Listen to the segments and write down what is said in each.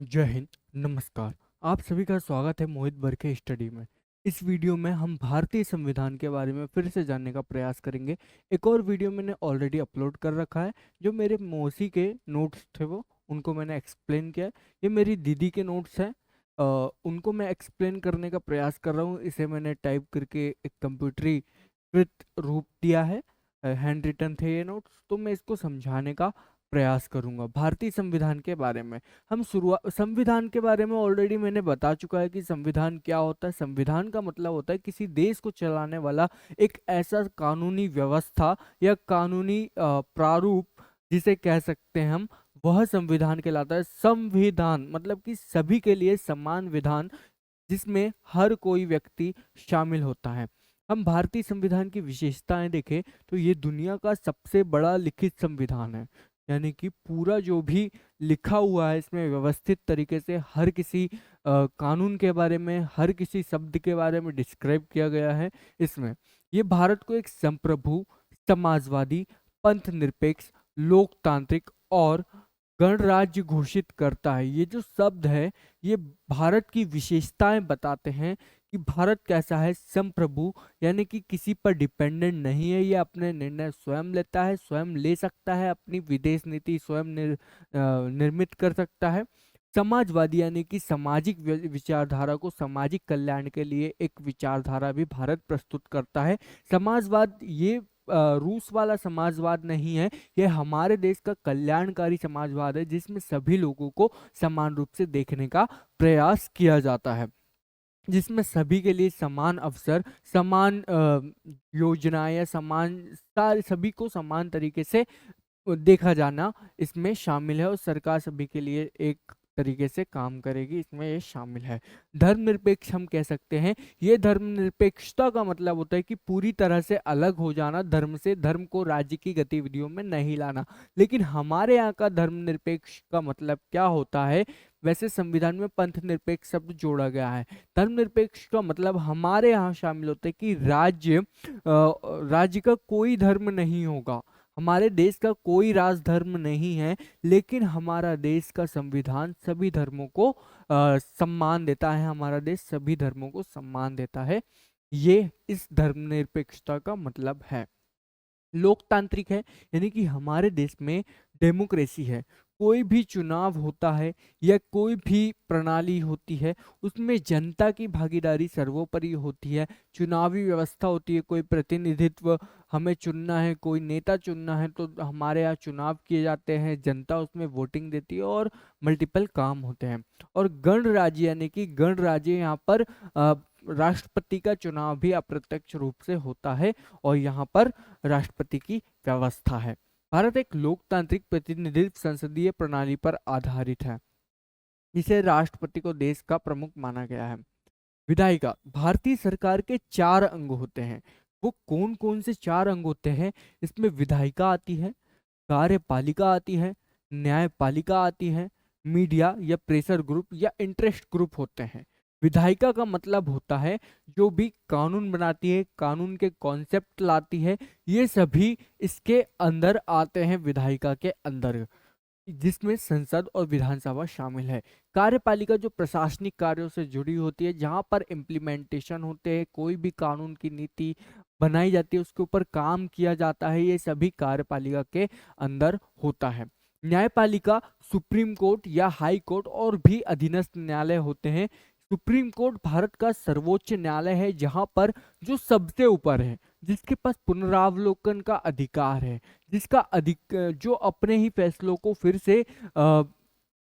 जय हिंद। नमस्कार। आप सभी का स्वागत है मोहित बरके स्टडी में। इस वीडियो में हम भारतीय संविधान के बारे में फिर से जानने का प्रयास करेंगे। एक और वीडियो मैंने ऑलरेडी अपलोड कर रखा है, जो मेरे मौसी के नोट्स थे वो उनको मैंने एक्सप्लेन किया है। ये मेरी दीदी के नोट्स हैं, उनको मैं एक्सप्लेन करने का प्रयास कर रहा हूँ। इसे मैंने टाइप करके एक कंप्यूटरीकृत रूप दिया है। हैंड रिटन थे ये नोट्स, तो मैं इसको समझाने का प्रयास करूंगा। भारतीय संविधान के बारे में हम शुरुआत संविधान के बारे में ऑलरेडी मैंने बता चुका है कि संविधान क्या होता है। संविधान का मतलब होता है किसी देश को चलाने वाला एक ऐसा कानूनी व्यवस्था या कानूनी प्रारूप, जिसे कह सकते हैं हम, वह संविधान कहलाता है। संविधान मतलब कि सभी के लिए समान विधान, जिसमें हर कोई व्यक्ति शामिल होता है। हम भारतीय संविधान की विशेषताएं देखें तो ये दुनिया का सबसे बड़ा लिखित संविधान है। यानी कि पूरा जो भी लिखा हुआ है इसमें व्यवस्थित तरीके से हर किसी कानून के बारे में, हर किसी शब्द के बारे में डिस्क्राइब किया गया है इसमें। ये भारत को एक संप्रभु, समाजवादी, पंथ निरपेक्ष, लोकतांत्रिक और गणराज्य घोषित करता है। ये जो शब्द है ये भारत की विशेषताएं बताते हैं कि भारत कैसा है। संप्रभु यानी कि किसी पर डिपेंडेंट नहीं है, ये अपने निर्णय स्वयं लेता है, स्वयं ले सकता है, अपनी विदेश नीति स्वयं निर्मित कर सकता है। समाजवादी यानी कि सामाजिक विचारधारा को सामाजिक कल्याण के लिए एक विचारधारा भी भारत प्रस्तुत करता है। समाजवाद ये रूस वाला समाजवाद नहीं है, ये हमारे देश का कल्याणकारी समाजवाद है, जिसमें सभी लोगों को समान रूप से देखने का प्रयास किया जाता है, जिसमें सभी के लिए समान अवसर, समान योजनाएं या समान सारे सभी को समान तरीके से देखा जाना इसमें शामिल है। और सरकार सभी के लिए एक तरीके से काम करेगी, इसमें ये शामिल है। धर्मनिरपेक्ष हम कह सकते हैं। ये धर्मनिरपेक्षता का मतलब होता है कि पूरी तरह से अलग हो जाना धर्म से, धर्म को राज्य की गतिविधियों में नहीं लाना। लेकिन हमारे यहाँ का धर्मनिरपेक्ष का मतलब क्या होता है? वैसे संविधान में पंथ निरपेक्ष शब्द जोड़ा गया है। धर्मनिरपेक्ष का मतलब हमारे यहाँ शामिल होता है कि राज्य का कोई धर्म नहीं होगा, हमारे देश का कोई राजधर्म नहीं है, लेकिन हमारा देश का संविधान सभी धर्मों को सम्मान देता है। हमारा देश सभी धर्मों को सम्मान देता है। ये इस धर्मनिरपेक्षता का मतलब है। लोकतांत्रिक है यानी कि हमारे देश में डेमोक्रेसी है। कोई भी चुनाव होता है या कोई भी प्रणाली होती है, उसमें जनता की भागीदारी सर्वोपरि होती है। चुनावी व्यवस्था होती है, कोई प्रतिनिधित्व हमें चुनना है, कोई नेता चुनना है, तो हमारे यहाँ चुनाव किए जाते हैं, जनता उसमें वोटिंग देती है और मल्टीपल काम होते हैं। और गणराज्य यानी कि गणराज्य यहाँ पर राष्ट्रपति का चुनाव भी अप्रत्यक्ष रूप से होता है और यहाँ पर राष्ट्रपति की व्यवस्था है। भारत एक लोकतांत्रिक प्रतिनिधित्व संसदीय प्रणाली पर आधारित है, जिसे राष्ट्रपति को देश का प्रमुख माना गया है। विधायिका, भारतीय सरकार के 4 अंग होते हैं। वो कौन कौन से 4 अंग होते हैं? इसमें विधायिका आती है, कार्यपालिका आती है, न्यायपालिका आती है, मीडिया या प्रेशर ग्रुप या इंटरेस्ट ग्रुप होते हैं। विधायिका का मतलब होता है जो भी कानून बनाती है, कानून के कॉन्सेप्ट लाती है, ये सभी इसके अंदर आते हैं, विधायिका के अंदर, जिसमें संसद और विधानसभा शामिल है। कार्यपालिका जो प्रशासनिक कार्यों से जुड़ी होती है, जहां पर इम्प्लीमेंटेशन होते हैं, कोई भी कानून की नीति बनाई जाती है, उसके ऊपर काम किया जाता है, ये सभी कार्यपालिका के अंदर होता है। न्यायपालिका सुप्रीम कोर्ट या हाई कोर्ट और भी अधीनस्थ न्यायालय होते हैं। सुप्रीम कोर्ट भारत का सर्वोच्च न्यायालय है, जहां पर जो सबसे ऊपर है, जिसके पास पुनरावलोकन का अधिकार है, जिसका अधिक जो अपने ही फैसलों को फिर से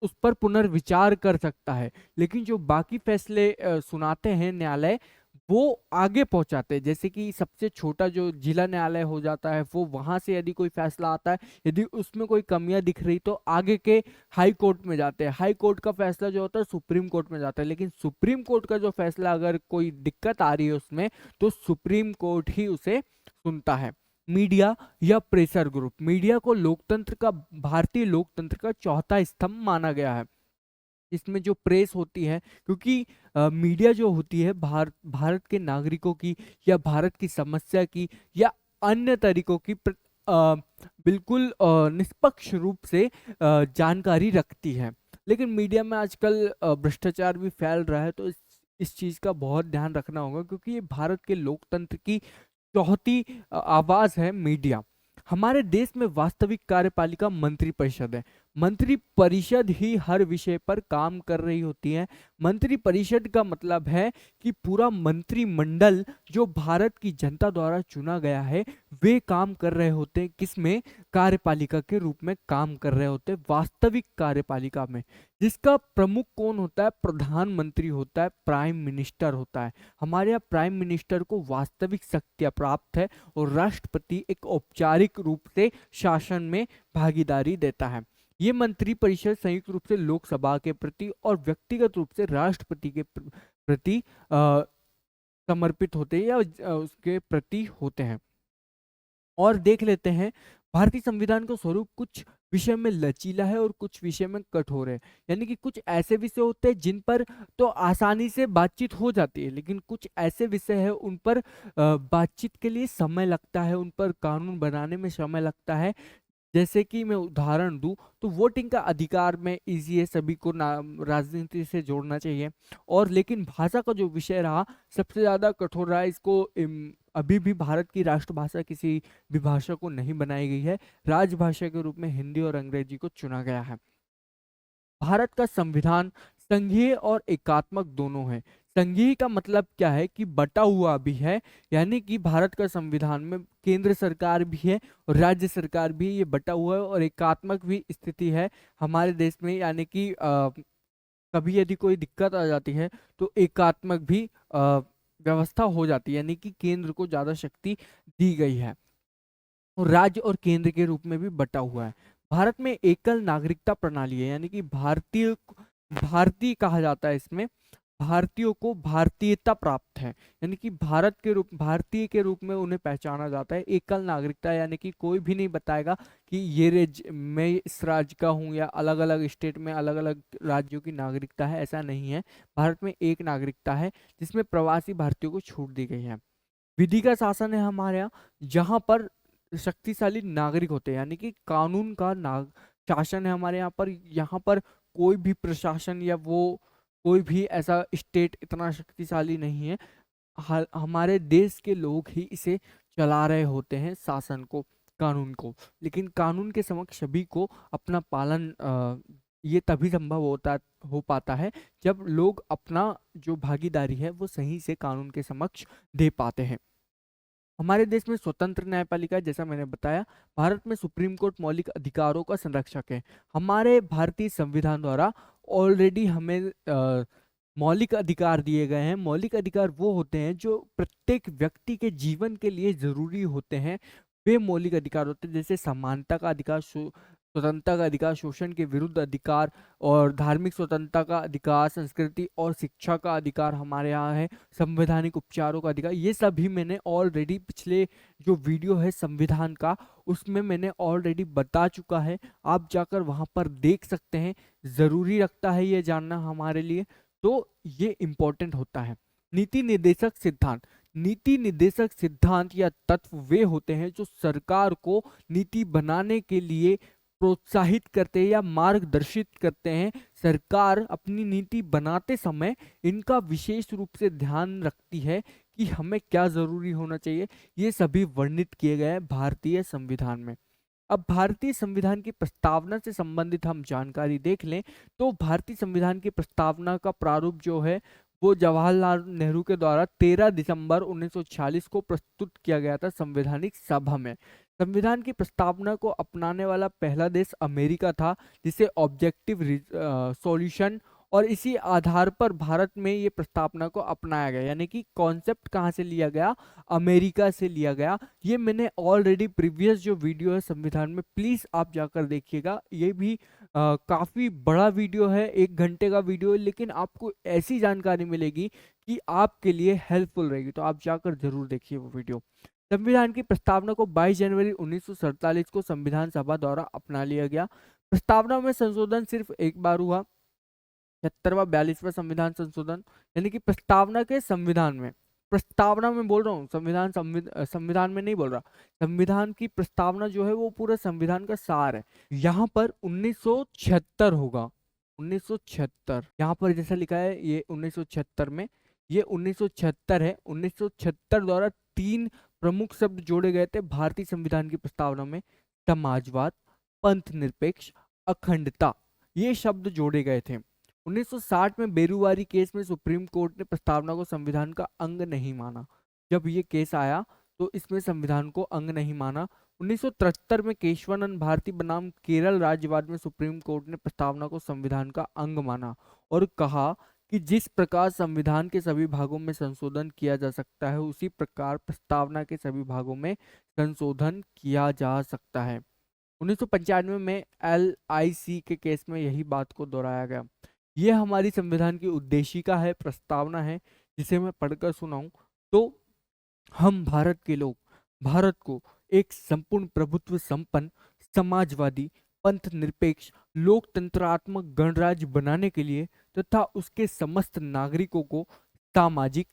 उस पर पुनर्विचार कर सकता है। लेकिन जो बाकी फैसले सुनाते हैं न्यायालय, वो आगे पहुंचाते हैं। जैसे कि सबसे छोटा जो जिला न्यायालय हो जाता है, वो वहां से यदि कोई फैसला आता है, यदि उसमें कोई कमियां दिख रही तो आगे के हाई कोर्ट में जाते हैं। हाई कोर्ट का फैसला जो होता है सुप्रीम कोर्ट में जाता है। लेकिन सुप्रीम कोर्ट का जो फैसला अगर कोई दिक्कत आ रही है उसमें, तो सुप्रीम कोर्ट ही उसे सुनता है। मीडिया या प्रेशर ग्रुप, मीडिया को लोकतंत्र का, भारतीय लोकतंत्र का चौथा स्तंभ माना गया है। इसमें जो प्रेस होती है, क्योंकि मीडिया जो होती है भारत के नागरिकों की या भारत की समस्या की या अन्य तरीकों की बिल्कुल निष्पक्ष रूप से जानकारी रखती है। लेकिन मीडिया में आजकल भ्रष्टाचार भी फैल रहा है, तो इस चीज़ का बहुत ध्यान रखना होगा, क्योंकि ये भारत के लोकतंत्र की चौथी आवाज है मीडिया। हमारे देश में वास्तविक कार्यपालिका मंत्री परिषद है। मंत्री परिषद ही हर विषय पर काम कर रही होती है। मंत्री परिषद का मतलब है कि पूरा मंत्रिमंडल जो भारत की जनता द्वारा चुना गया है, वे काम कर रहे होते हैं किसमें? कार्यपालिका के रूप में काम कर रहे होते हैं, वास्तविक कार्यपालिका में। जिसका प्रमुख कौन होता है? प्रधानमंत्री होता है, प्राइम मिनिस्टर होता है। हमारे यहाँ प्राइम मिनिस्टर को वास्तविक शक्तियां प्राप्त है और राष्ट्रपति एक औपचारिक रूप से शासन में भागीदारी देता है। ये मंत्री परिषद संयुक्त रूप से लोकसभा के प्रति और व्यक्तिगत रूप से राष्ट्रपति के प्रति समर्पित होते हैं या उसके प्रति होते हैं। और देख लेते हैं, भारतीय संविधान का स्वरूप कुछ विषय में लचीला है और कुछ विषय में कठोर है। यानी कि कुछ ऐसे विषय होते हैं जिन पर तो आसानी से बातचीत हो जाती है, लेकिन कुछ ऐसे विषय है उन पर बातचीत के लिए समय लगता है, उन पर कानून बनाने में समय लगता है। जैसे कि मैं उदाहरण दूं तो वोटिंग का अधिकार में इजी है, सभी को राजनीति से जोड़ना चाहिए। और लेकिन भाषा का जो विषय रहा सबसे ज्यादा कठोर रहा। इसको अभी भी भारत की राष्ट्रभाषा किसी भी भाषा को नहीं बनाई गई है। राजभाषा के रूप में हिंदी और अंग्रेजी को चुना गया है। भारत का संविधान संघीय और एकात्मक दोनों है। संघीय का मतलब क्या है कि बटा हुआ भी है, यानी कि भारत का संविधान में केंद्र सरकार भी है और राज्य सरकार भी, ये बटा हुआ है। और एकात्मक भी स्थिति है हमारे देश में, यानी कि कभी यदि कोई दिक्कत आ जाती है तो एकात्मक भी व्यवस्था हो जाती है, यानी कि केंद्र को ज्यादा शक्ति दी गई है। और राज्य और केंद्र के रूप में भी बटा हुआ है। भारत में एकल नागरिकता प्रणाली है, यानी कि भारतीय भारतीय कहा जाता है इसमें। भारतीयों को भारतीयता प्राप्त है, यानी कि भारतीय के रूप में उन्हें पहचाना जाता है। एकल नागरिकता यानी कि कोई भी नहीं बताएगा कि मैं इस राज्य का हूँ, या अलग अलग स्टेट में अलग अलग राज्यों की नागरिकता है, ऐसा नहीं है। भारत में एक नागरिकता है जिसमें प्रवासी भारतीयों को छूट दी गई है। विधि का शासन है हमारे यहाँ, जहाँ पर शक्तिशाली नागरिक होते हैं, यानी कि कानून का शासन है हमारे यहाँ पर। यहाँ पर कोई भी प्रशासन या कोई भी ऐसा स्टेट इतना शक्तिशाली नहीं है। हमारे देश के लोग ही इसे चला रहे होते हैं, शासन को, कानून को। लेकिन कानून के समक्ष सभी को अपना पालन ये तभी संभव हो पाता है जब लोग अपना जो भागीदारी है वो सही से कानून के समक्ष दे पाते हैं। हमारे देश में स्वतंत्र न्यायपालिका है, जैसा मैंने बताया। भारत में सुप्रीम कोर्ट मौलिक अधिकारों का संरक्षक है। हमारे भारतीय संविधान द्वारा ऑलरेडी हमें मौलिक अधिकार दिए गए हैं। मौलिक अधिकार वो होते हैं जो प्रत्येक व्यक्ति के जीवन के लिए जरूरी होते हैं। वे मौलिक अधिकार होते हैं, जैसे समानता का अधिकार, स्वतंत्रता का अधिकार, शोषण के विरुद्ध अधिकार, और धार्मिक स्वतंत्रता का अधिकार, संस्कृति और शिक्षा का अधिकार हमारे यहाँ है। संवैधानिक उपचारों का अधिकार, ये सभी मैंने ऑलरेडी पिछले जो वीडियो है संविधान का, उसमें मैंने ऑलरेडी बता चुका है। आप जाकर वहां पर देख सकते हैं। जरूरी रखता है ये जानना हमारे लिए, तो ये इम्पोर्टेंट होता है। नीति निर्देशक सिद्धांत या तत्व वे होते हैं जो सरकार को नीति बनाने के लिए प्रोत्साहित करते हैं या मार्गदर्शित करते हैं। सरकार अपनी नीति बनाते समय इनका विशेष रूप से ध्यान रखती है कि हमें क्या जरूरी होना चाहिए। ये सभी वर्णित किए गए हैं भारतीय संविधान में। अब भारतीय संविधान की प्रस्तावना से संबंधित हम जानकारी देख लें तो भारतीय संविधान की प्रस्तावना का प्रारूप जो है वो जवाहरलाल नेहरू के द्वारा 13 दिसंबर 1946 को प्रस्तुत किया गया था संवैधानिक सभा में। संविधान की प्रस्तावना को अपनाने वाला पहला देश अमेरिका था, जिसे ऑब्जेक्टिव सॉल्यूशन, और इसी आधार पर भारत में ये प्रस्तावना को अपनाया गया। यानी कि कॉन्सेप्ट कहाँ से लिया गया? अमेरिका से लिया गया। ये मैंने ऑलरेडी प्रीवियस जो वीडियो है संविधान में, प्लीज आप जाकर देखिएगा। ये भी काफी बड़ा वीडियो है, 1 घंटे का वीडियो है, लेकिन आपको ऐसी जानकारी मिलेगी कि आपके लिए हेल्पफुल रहेगी, तो आप जाकर जरूर देखिए वो वीडियो। संविधान की प्रस्तावना को 22 जनवरी 1947 को संविधान सभा द्वारा अपना लिया गया। प्रस्तावना में संशोधन सिर्फ एक बार हुआ, 76वां 42वां संविधान संशोधन। यानी कि प्रस्तावना में बोल रहा हूँ, संविधान में नहीं बोल रहा। संविधान की प्रस्तावना जो है वो पूरा संविधान का सार है। यहाँ पर 1976 होगा, 1976, यहाँ पर जैसा लिखा है ये 1976 में, ये 1976 है। 1976 द्वारा 3 प्रमुख शब्द जोड़े गए थे भारतीय संविधान की प्रस्तावना में: समाजवाद, पंथ निरपेक्ष, अखंडता। ये शब्द जोड़े गए थे। 1960 में बेरुवारी केस में सुप्रीम कोर्ट ने प्रस्तावना को संविधान का अंग नहीं माना। जब ये केस आया तो इसमें संविधान को अंग नहीं माना। 1973 में केशवानंद भारती बनाम केरल राज्यवाद में सुप्रीम कोर्ट ने प्रस्तावना को संविधान का अंग माना और कहा कि जिस प्रकार संविधान के सभी भागों में संशोधन किया जा सकता है, उसी प्रकार प्रस्तावना के सभी भागों में संशोधन किया जा सकता है। 1995 में LIC के केस में यही बात को दोहराया गया। यह हमारी संविधान की उद्देशिका है, प्रस्तावना है, जिसे मैं पढ़कर सुनाऊं तो: हम भारत के लोग भारत को एक संपूर्ण प्रभुत्व संपन्न, समाजवादी, पंथ निरपेक्ष, लोकतंत्रात्मक गणराज्य बनाने के लिए तथा उसके समस्त नागरिकों को सामाजिक,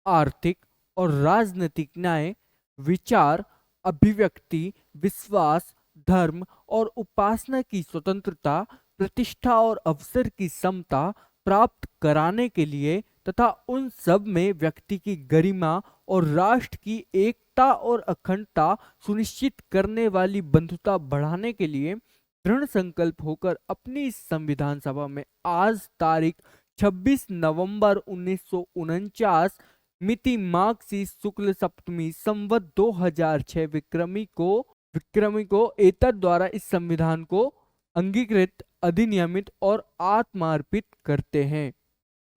आर्थिक और राजनीतिक न्याय, विचार, अभिव्यक्ति, विश्वास, धर्म और उपासना की स्वतंत्रता, प्रतिष्ठा और अवसर की समता प्राप्त कराने के लिए तथा उन सब में व्यक्ति की गरिमा और राष्ट्र की एकता और अखंडता सुनिश्चित करने वाली बंधुता बढ़ाने के लिए दृढ़ संकल्प होकर अपनी इस संविधान सभा में आज तारीख 26 नवंबर 1949 मिति माघ सी शुक्ल सप्तमी संवत 2006 विक्रमी को एतद द्वारा इस संविधान को अंगीकृत, अधिनियमित और आत्मार्पित करते हैं।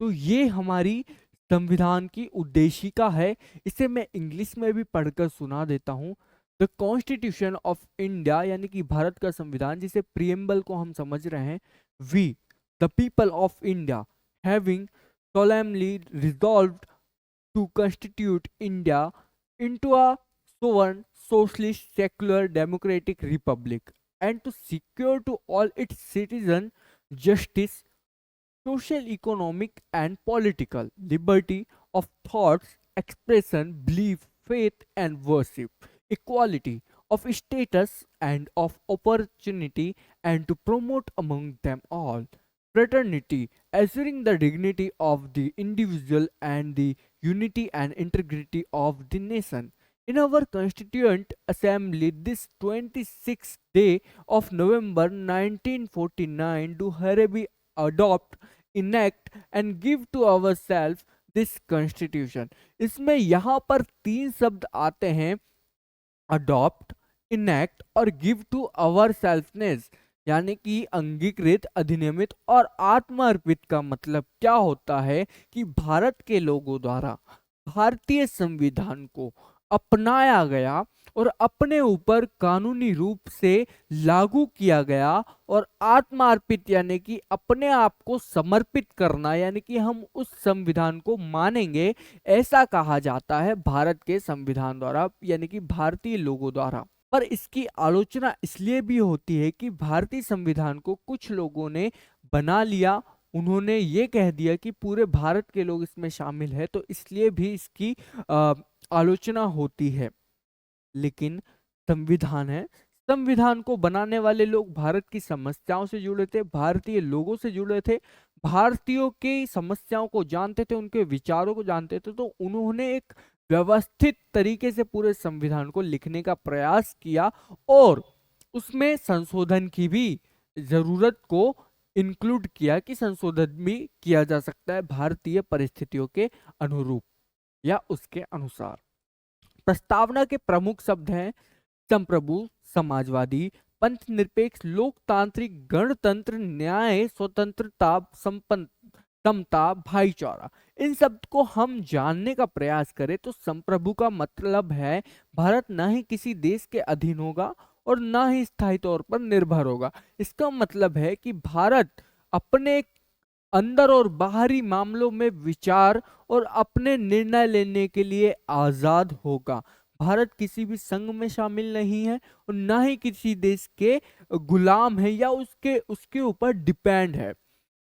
तो ये हमारी संविधान की उद्देशिका है। इसे मैं इंग्लिश में भी पढ़कर सुना देता हूँ। द कॉन्स्टिट्यूशन ऑफ इंडिया यानी कि भारत का संविधान, जिसे प्रियम्बल को हम समझ रहे हैं: we the people of India having solemnly resolved to constitute India into a sovereign, socialist, secular, democratic republic, and to secure to all its citizens justice, social, economic, and political liberty of thoughts, expression, belief, faith, and worship, equality of status and of opportunity, and to promote among them all fraternity, assuring the dignity of the individual and the unity and integrity of the nation. In our Constituent Assembly, this 26th day of November 1949, do hereby adopt, enact and give to ourselves this constitution. इसमें यहाँ पर 3 शब्द आते हैं: adopt, enact और give to our सेल्फनेस, यानी कि अंगीकृत, अधिनियमित और आत्मार्पित का मतलब क्या होता है कि भारत के लोगों द्वारा भारतीय संविधान को अपनाया गया और अपने ऊपर कानूनी रूप से लागू किया गया, और आत्मार्पित यानी कि अपने आप को समर्पित करना, यानी कि हम उस संविधान को मानेंगे, ऐसा कहा जाता है भारत के संविधान द्वारा, यानी कि भारतीय लोगों द्वारा। पर इसकी आलोचना इसलिए भी होती है कि भारतीय संविधान को कुछ लोगों ने बना लिया, उन्होंने ये कह दिया कि पूरे भारत के लोग इसमें शामिल है, तो इसलिए भी इसकी आलोचना होती है। लेकिन संविधान है, संविधान को बनाने वाले लोग भारत की समस्याओं से जुड़े थे, भारतीय लोगों से जुड़े थे, भारतीयों की समस्याओं को जानते थे, उनके विचारों को जानते थे, तो उन्होंने एक व्यवस्थित तरीके से पूरे संविधान को लिखने का प्रयास किया और उसमें संशोधन की भी जरूरत को इंक्लूड किया कि संशोधन भी किया जा सकता है भारतीय परिस्थितियों के अनुरूप या उसके अनुसार। प्रस्तावना के प्रमुख शब्द हैं: संप्रभु, समाजवादी, पंथ निरपेक्ष, लोकतांत्रिक, गणतंत्र, न्याय, स्वतंत्रता, समता, भाईचारा। इन शब्द को हम जानने का प्रयास करें तो संप्रभु का मतलब है भारत ना ही किसी देश के अधीन होगा और ना ही स्थायी तौर पर निर्भर होगा। इसका मतलब है कि भारत अपने अंदर और बाहरी मामलों में विचार और अपने निर्णय लेने के लिए आजाद होगा। भारत किसी भी संघ में शामिल नहीं है और ना ही किसी देश के गुलाम है या उसके ऊपर डिपेंड है।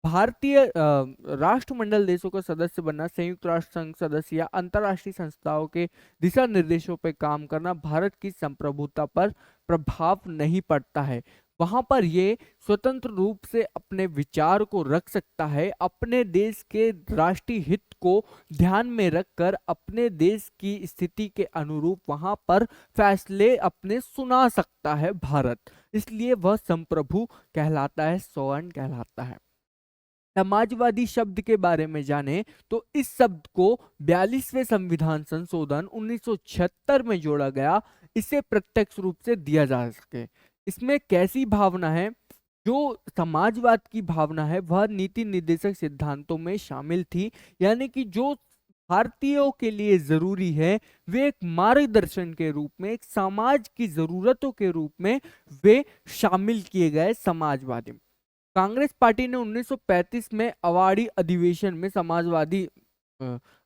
भारतीय राष्ट्रमंडल देशों का सदस्य बनना, संयुक्त राष्ट्र संघ सदस्य या अंतर्राष्ट्रीय संस्थाओं के दिशा निर्देशों पर काम करना भारत की संप्रभुता पर प्रभाव नहीं पड़ता है। वहां पर ये स्वतंत्र रूप से अपने विचार को रख सकता है, अपने देश के राष्ट्रीय हित को ध्यान में रखकर अपने देश की स्थिति के अनुरूप वहां पर फैसले अपने सुना सकता है भारत। इसलिए वह संप्रभु कहलाता है, सोअन कहलाता है। समाजवादी शब्द के बारे में जाने तो इस शब्द को 42वें संविधान संशोधन 1976 में जोड़ा गया, इसे प्रत्यक्ष रूप से दिया जा सके। इसमें कैसी भावना है? जो समाजवाद की भावना है वह नीति निर्देशक सिद्धांतों में शामिल थी, यानी कि जो भारतीयों के लिए जरूरी है वे एक मार्गदर्शन के रूप में, एक समाज की जरूरतों के रूप में वे शामिल किए गए समाजवादी। कांग्रेस पार्टी ने 1935 में अवाड़ी अधिवेशन में समाजवादी अ,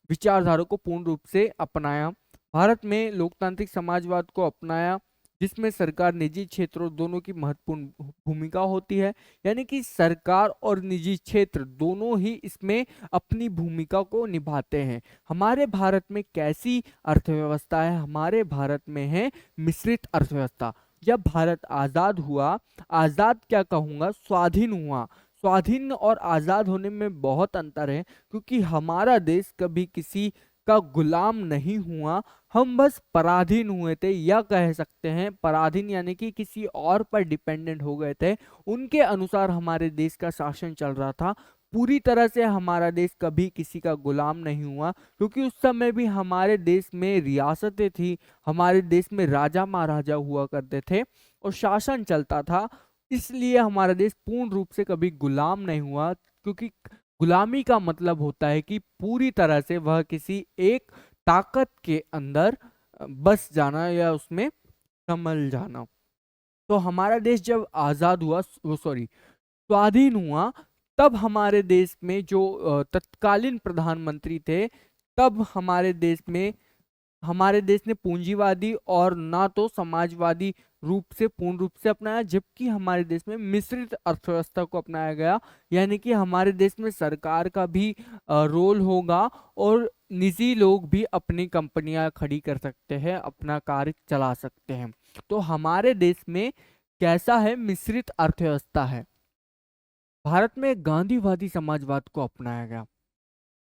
विचारधारा को पूर्ण रूप से अपनाया। भारत में लोकतांत्रिक समाजवाद को अपनाया, जिसमें सरकार निजी क्षेत्रों दोनों की महत्वपूर्ण भूमिका होती है, यानी कि सरकार और निजी क्षेत्र दोनों ही इसमें अपनी भूमिका को निभाते हैं। हमारे भारत में कैसी अर्थव्यवस्था है? हमारे भारत में है मिश्रित अर्थव्यवस्था। जब भारत आजाद हुआ, आजाद क्या कहूंगा, स्वाधीन हुआ, स्वाधीन और आजाद होने में बहुत अंतर है, क्योंकि हमारा देश कभी किसी का गुलाम नहीं हुआ, हम बस पराधीन हुए थे, या कह सकते हैं पराधीन यानी कि किसी और पर डिपेंडेंट हो गए थे, उनके अनुसार हमारे देश का शासन चल रहा था। पूरी तरह से हमारा देश कभी किसी का गुलाम नहीं हुआ, क्योंकि उस समय भी हमारे देश में रियासतें थी, हमारे देश में राजा महाराजा हुआ करते थे और शासन चलता था। इसलिए हमारा देश पूर्ण रूप से कभी गुलाम नहीं हुआ, क्योंकि गुलामी का मतलब होता है कि पूरी तरह से वह किसी एक ताकत के अंदर बस जाना या उसमें संभल जाना। तो हमारा देश जब आजाद हुआ, वो सॉरी स्वाधीन हुआ, तब हमारे देश में जो तत्कालीन प्रधानमंत्री थे, तब हमारे देश ने पूंजीवादी और ना तो समाजवादी रूप से पूर्ण रूप से अपनाया, जबकि हमारे देश में मिश्रित अर्थव्यवस्था को अपनाया गया, यानी कि हमारे देश में सरकार का भी रोल होगा और निजी लोग भी अपनी कंपनियां खड़ी कर सकते हैं, अपना कार्य चला सकते हैं। तो हमारे देश में कैसा है? मिश्रित अर्थव्यवस्था है। भारत में गांधीवादी समाजवाद को अपनाया गया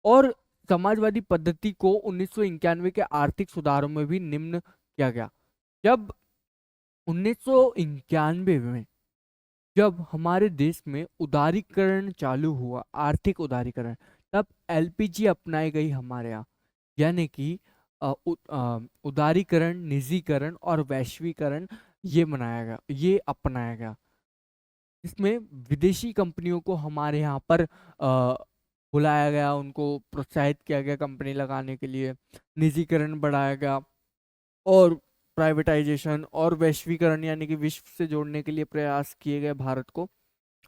और समाजवादी पद्धति को 1991 के आर्थिक सुधारों में भी निम्न किया गया। जब 1991 में जब हमारे देश में उदारीकरण चालू हुआ, आर्थिक उदारीकरण, तब एलपीजी अपनाई गई हमारे यहाँ, यानी कि उदारीकरण, निजीकरण और वैश्वीकरण ये मनाया गया, ये अपनाया गया। इसमें विदेशी कंपनियों को हमारे यहाँ पर बुलाया गया, उनको प्रोत्साहित किया गया कंपनी लगाने के लिए, निजीकरण बढ़ाया गया और प्राइवेटाइजेशन और वैश्वीकरण यानी कि विश्व से जोड़ने के लिए प्रयास किए गए भारत को।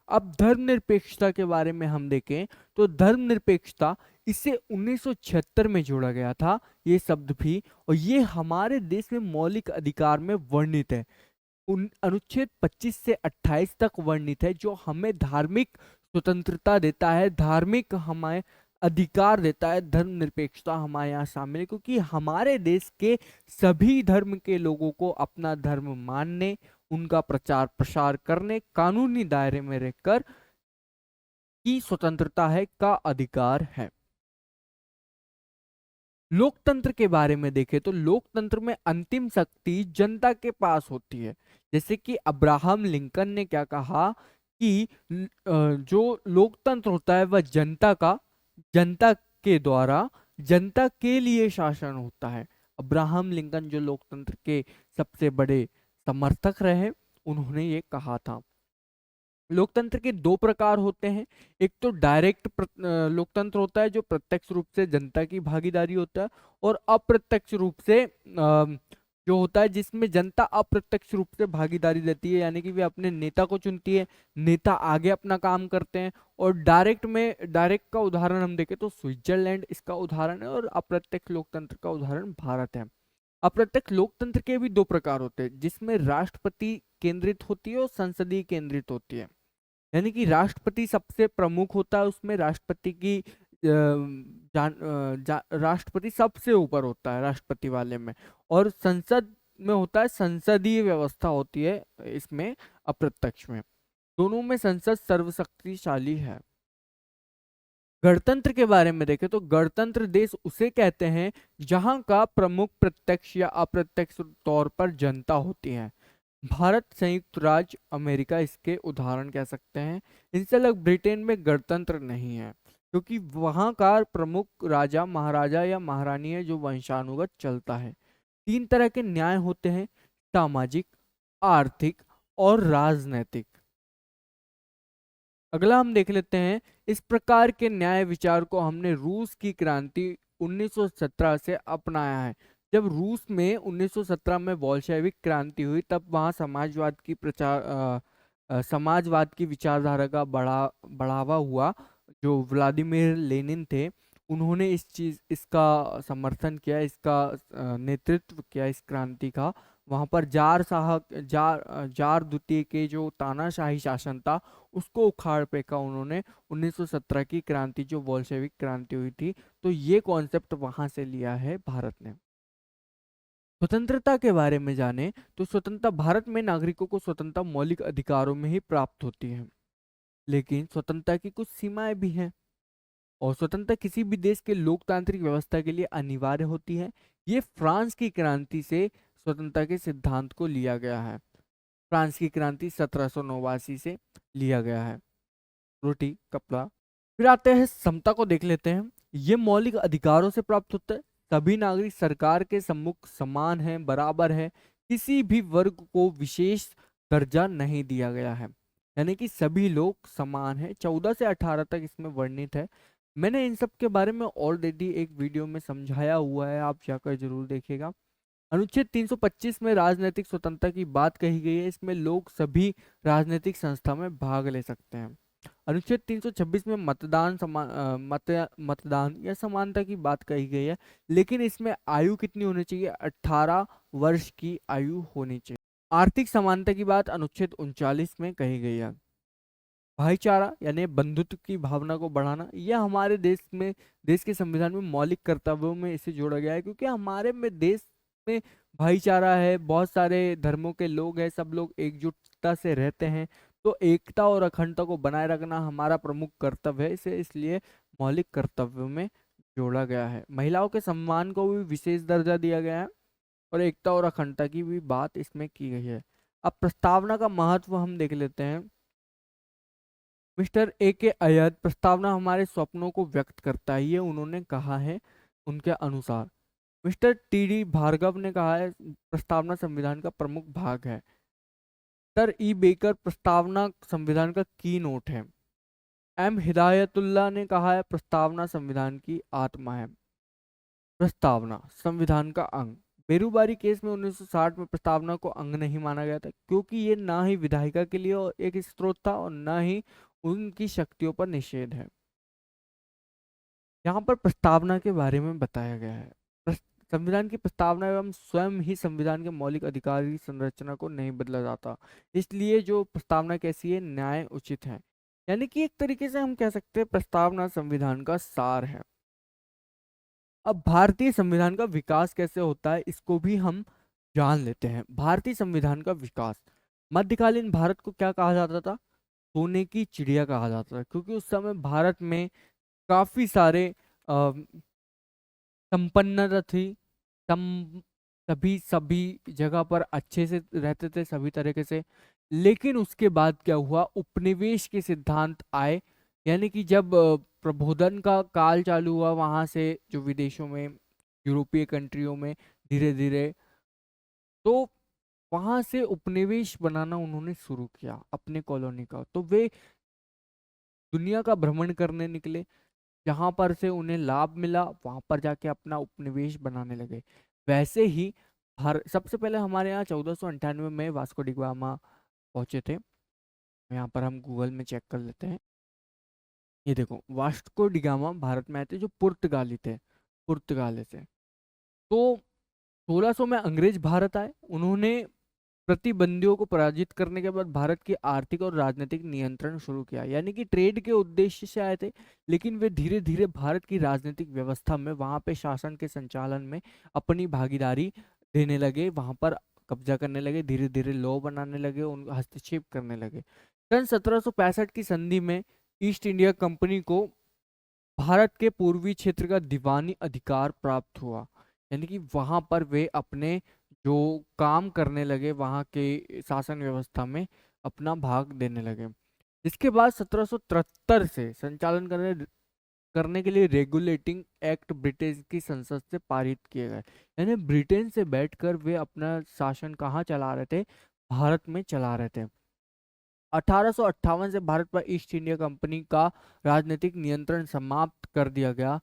अब धर्मनिरपेक्षता के बारे में हम देखें तो धर्मनिरपेक्षता, इसे 1976 में जोड़ा गया था ये शब्द भी, और ये हमारे देश में मौलिक अधिकार में वर्णित है। अनुच्छेद 25 से 28 तक वर्णित है, जो हमें धार्मिक स्वतंत्रता देता है, धार्मिक हमें अधिकार देता है। धर्मनिरपेक्षता हमारे यहाँ शामिल है, क्योंकि हमारे देश के सभी धर्म के लोगों को अपना धर्म मानने, उनका प्रचार प्रसार करने, कानूनी दायरे में रहकर की स्वतंत्रता है, का अधिकार है। लोकतंत्र के बारे में देखें तो लोकतंत्र में अंतिम शक्ति जनता के पास होती है। जैसे कि अब्राहम लिंकन ने क्या कहा कि जो लोकतंत्र होता है वह जनता के द्वारा, जनता के लिए शासन होता है। अब्राहम लिंकन जो लोकतंत्र के सबसे बड़े समर्थक रहे, उन्होंने ये कहा था। लोकतंत्र के दो प्रकार होते हैं, एक तो डायरेक्ट लोकतंत्र होता है जो प्रत्यक्ष रूप से जनता की भागीदारी होता है, और अप्रत्यक्ष रूप से जो होता है जिसमें जनता अप्रत्यक्ष रूप से भागीदारी देती है, यानी कि वे अपने नेता को चुनती है, नेता आगे अपना काम करते हैं। और डायरेक्ट का उदाहरण हम देखें तो स्विट्जरलैंड इसका उदाहरण है, और अप्रत्यक्ष लोकतंत्र का उदाहरण भारत है। अप्रत्यक्ष लोकतंत्र के भी दो प्रकार होते हैं, जिसमें राष्ट्रपति केंद्रित होती है और संसदीय केंद्रित होती है। यानी कि राष्ट्रपति सबसे प्रमुख होता है, उसमें राष्ट्रपति की राष्ट्रपति सबसे ऊपर होता है राष्ट्रपति वाले में, और संसद में होता है संसदीय व्यवस्था होती है, इसमें अप्रत्यक्ष में। दोनों में संसद सर्वशक्तिशाली है। गणतंत्र के बारे में देखें तो गणतंत्र देश उसे कहते हैं जहां का प्रमुख प्रत्यक्ष या अप्रत्यक्ष तौर पर जनता होती है। भारत, संयुक्त राज्य अमेरिका इसके उदाहरण कह सकते हैं। इनसे अलग ब्रिटेन में गणतंत्र नहीं है, क्योंकि वहां का प्रमुख राजा, महाराजा या महारानी है जो वंशानुगत चलता है। तीन तरह के न्याय होते हैं: सामाजिक, आर्थिक और राजनैतिक। अगला हम देख लेते हैं, इस प्रकार के न्याय विचार को हमने रूस की क्रांति 1917 से अपनाया है। जब रूस में 1917 में बोल्शेविक क्रांति हुई, तब वहाँ समाजवाद की विचारधारा का बढ़ावा हुआ। जो व्लादिमीर लेनिन थे, उन्होंने इसका समर्थन किया, इसका नेतृत्व किया इस क्रांति का। वहाँ पर जार द्वितीय के जो तानाशाही शासन था, उसको उखाड़ फेंका उन्होंने। 1917 की क्रांति, जो बोल्शेविक क्रांति हुई थी, तो ये कॉन्सेप्ट वहां से लिया है भारत ने। स्वतंत्रता के बारे में जाने तो स्वतंत्रता, भारत में नागरिकों को स्वतंत्रता मौलिक अधिकारों में ही प्राप्त होती है, लेकिन स्वतंत्रता की कुछ सीमाएं भी हैं। और स्वतंत्रता किसी भी देश के लोकतांत्रिक व्यवस्था के लिए अनिवार्य होती है। ये फ्रांस की क्रांति से स्वतंत्रता के सिद्धांत को लिया गया है। फ्रांस की क्रांति 1789 से लिया गया है। रोटी कपड़ा। फिर आते हैं समता को देख लेते हैं। ये मौलिक अधिकारों से प्राप्त होता है। सभी नागरिक सरकार के सम्मुख समान हैं, बराबर है। किसी भी वर्ग को विशेष दर्जा नहीं दिया गया है, यानी कि सभी लोग समान हैं। 14 से 18 तक इसमें वर्णित है। मैंने इन सब के बारे में ऑलरेडी एक वीडियो में समझाया हुआ है, आप जाकर जरूर देखिएगा। अनुच्छेद 325 में राजनीतिक स्वतंत्रता की बात कही गई है। इसमें लोग सभी राजनीतिक संस्था में भाग ले सकते हैं। अनुच्छेद 326 में मतदान या समानता की बात कही गई है, लेकिन इसमें आयु कितनी होनी चाहिए? 18 वर्ष की आयु होनी चाहिए। आर्थिक समानता की बात अनुच्छेद 39 में कही गई है। भाईचारा यानी बंधुत्व की भावना को बढ़ाना, यह हमारे देश के संविधान में मौलिक कर्तव्यों में इसे जोड़ा गया है, क्योंकि हमारे में देश में भाईचारा है, बहुत सारे धर्मों के लोग हैं, सब लोग एकजुटता से रहते हैं। तो एकता और अखंडता को बनाए रखना हमारा प्रमुख कर्तव्य है, इसे इसलिए मौलिक कर्तव्यों में जोड़ा गया है। महिलाओं के सम्मान को भी विशेष दर्जा दिया गया है, और एकता और अखंडता की भी बात इसमें की गई है। अब प्रस्तावना का महत्व हम देख लेते हैं। मिस्टर ए के अय्यर, प्रस्तावना हमारे स्वप्नों को व्यक्त करता है, ये उन्होंने कहा है उनके अनुसार। मिस्टर टी डी भार्गव ने कहा है प्रस्तावना संविधान का प्रमुख भाग है। सर ई बेकर, प्रस्तावना संविधान का की नोट है। एम हिदायतुल्लाह ने कहा है प्रस्तावना संविधान की आत्मा है। प्रस्तावना संविधान का अंग। बेरूबारी केस में 1960 में प्रस्तावना को अंग नहीं माना गया था, क्योंकि ये ना ही विधायिका के लिए एक स्रोत था और ना ही उनकी शक्तियों पर निषेध है। यहाँ पर प्रस्तावना के बारे में बताया गया है। संविधान की प्रस्तावना एवं स्वयं ही संविधान के मौलिक अधिकार की संरचना को नहीं बदला जाता, इसलिए जो प्रस्तावना कैसी है, न्याय उचित है। यानी कि एक तरीके से हम कह सकते हैं प्रस्तावना संविधान का सार है। अब भारतीय संविधान का विकास कैसे होता है, इसको भी हम जान लेते हैं। भारतीय संविधान का विकास, मध्यकालीन भारत को क्या कहा जाता था? सोने की चिड़िया कहा जाता था, क्योंकि उस समय भारत में काफी सारे संपन्नता थी। सम सभी सभी जगह पर अच्छे से रहते थे, सभी तरीके से। लेकिन उसके बाद क्या हुआ? उपनिवेश के सिद्धांत आए, यानी कि जब प्रबोधन का काल चालू हुआ, वहां से जो विदेशों में, यूरोपीय कंट्रियों में धीरे धीरे, तो वहां से उपनिवेश बनाना उन्होंने शुरू किया अपने कॉलोनी का। तो वे दुनिया का भ्रमण करने निकले, जहां पर से उन्हें लाभ मिला, वहां पर जाके अपना उपनिवेश बनाने लगे। वैसे ही सबसे पहले हमारे यहाँ 1498 में वास्को डी गामा पहुंचे थे। यहाँ पर हम गूगल में चेक कर लेते हैं। ये देखो, वास्को डी गामा भारत में आए थे, जो पुर्तगाली थे, पुर्तगाल से। तो 1600 में अंग्रेज भारत आए। उन्होंने प्रतिबंधियों को पराजित करने के बाद भारत की आर्थिक और राजनीतिक नियंत्रण शुरू किया, यानी कि ट्रेड के उद्देश्य से आए थे, लेकिन वे धीरे धीरे भारत की राजनीतिक व्यवस्था में, वहां पे शासन के संचालन में अपनी भागीदारी देने लगे, वहां पर कब्जा करने लगे, धीरे धीरे लॉ बनाने लगे, उन हस्तक्षेप करने लगे। सन 1765 की संधि में ईस्ट इंडिया कंपनी को भारत के पूर्वी क्षेत्र का दीवानी अधिकार प्राप्त हुआ। यानी कि वहां पर वे अपने जो काम करने लगे वहां के शासन व्यवस्था में अपना भाग देने लगे। इसके बाद 1773 से संचालन करने करने के लिए रेगुलेटिंग एक्ट ब्रिटेन की संसद से पारित किए गए। यानी ब्रिटेन से बैठकर वे अपना शासन कहाँ चला रहे थे? भारत में चला रहे थे। 1858 से भारत पर ईस्ट इंडिया कंपनी का राजनीतिक नियंत्रण समाप्त कर दिया गया।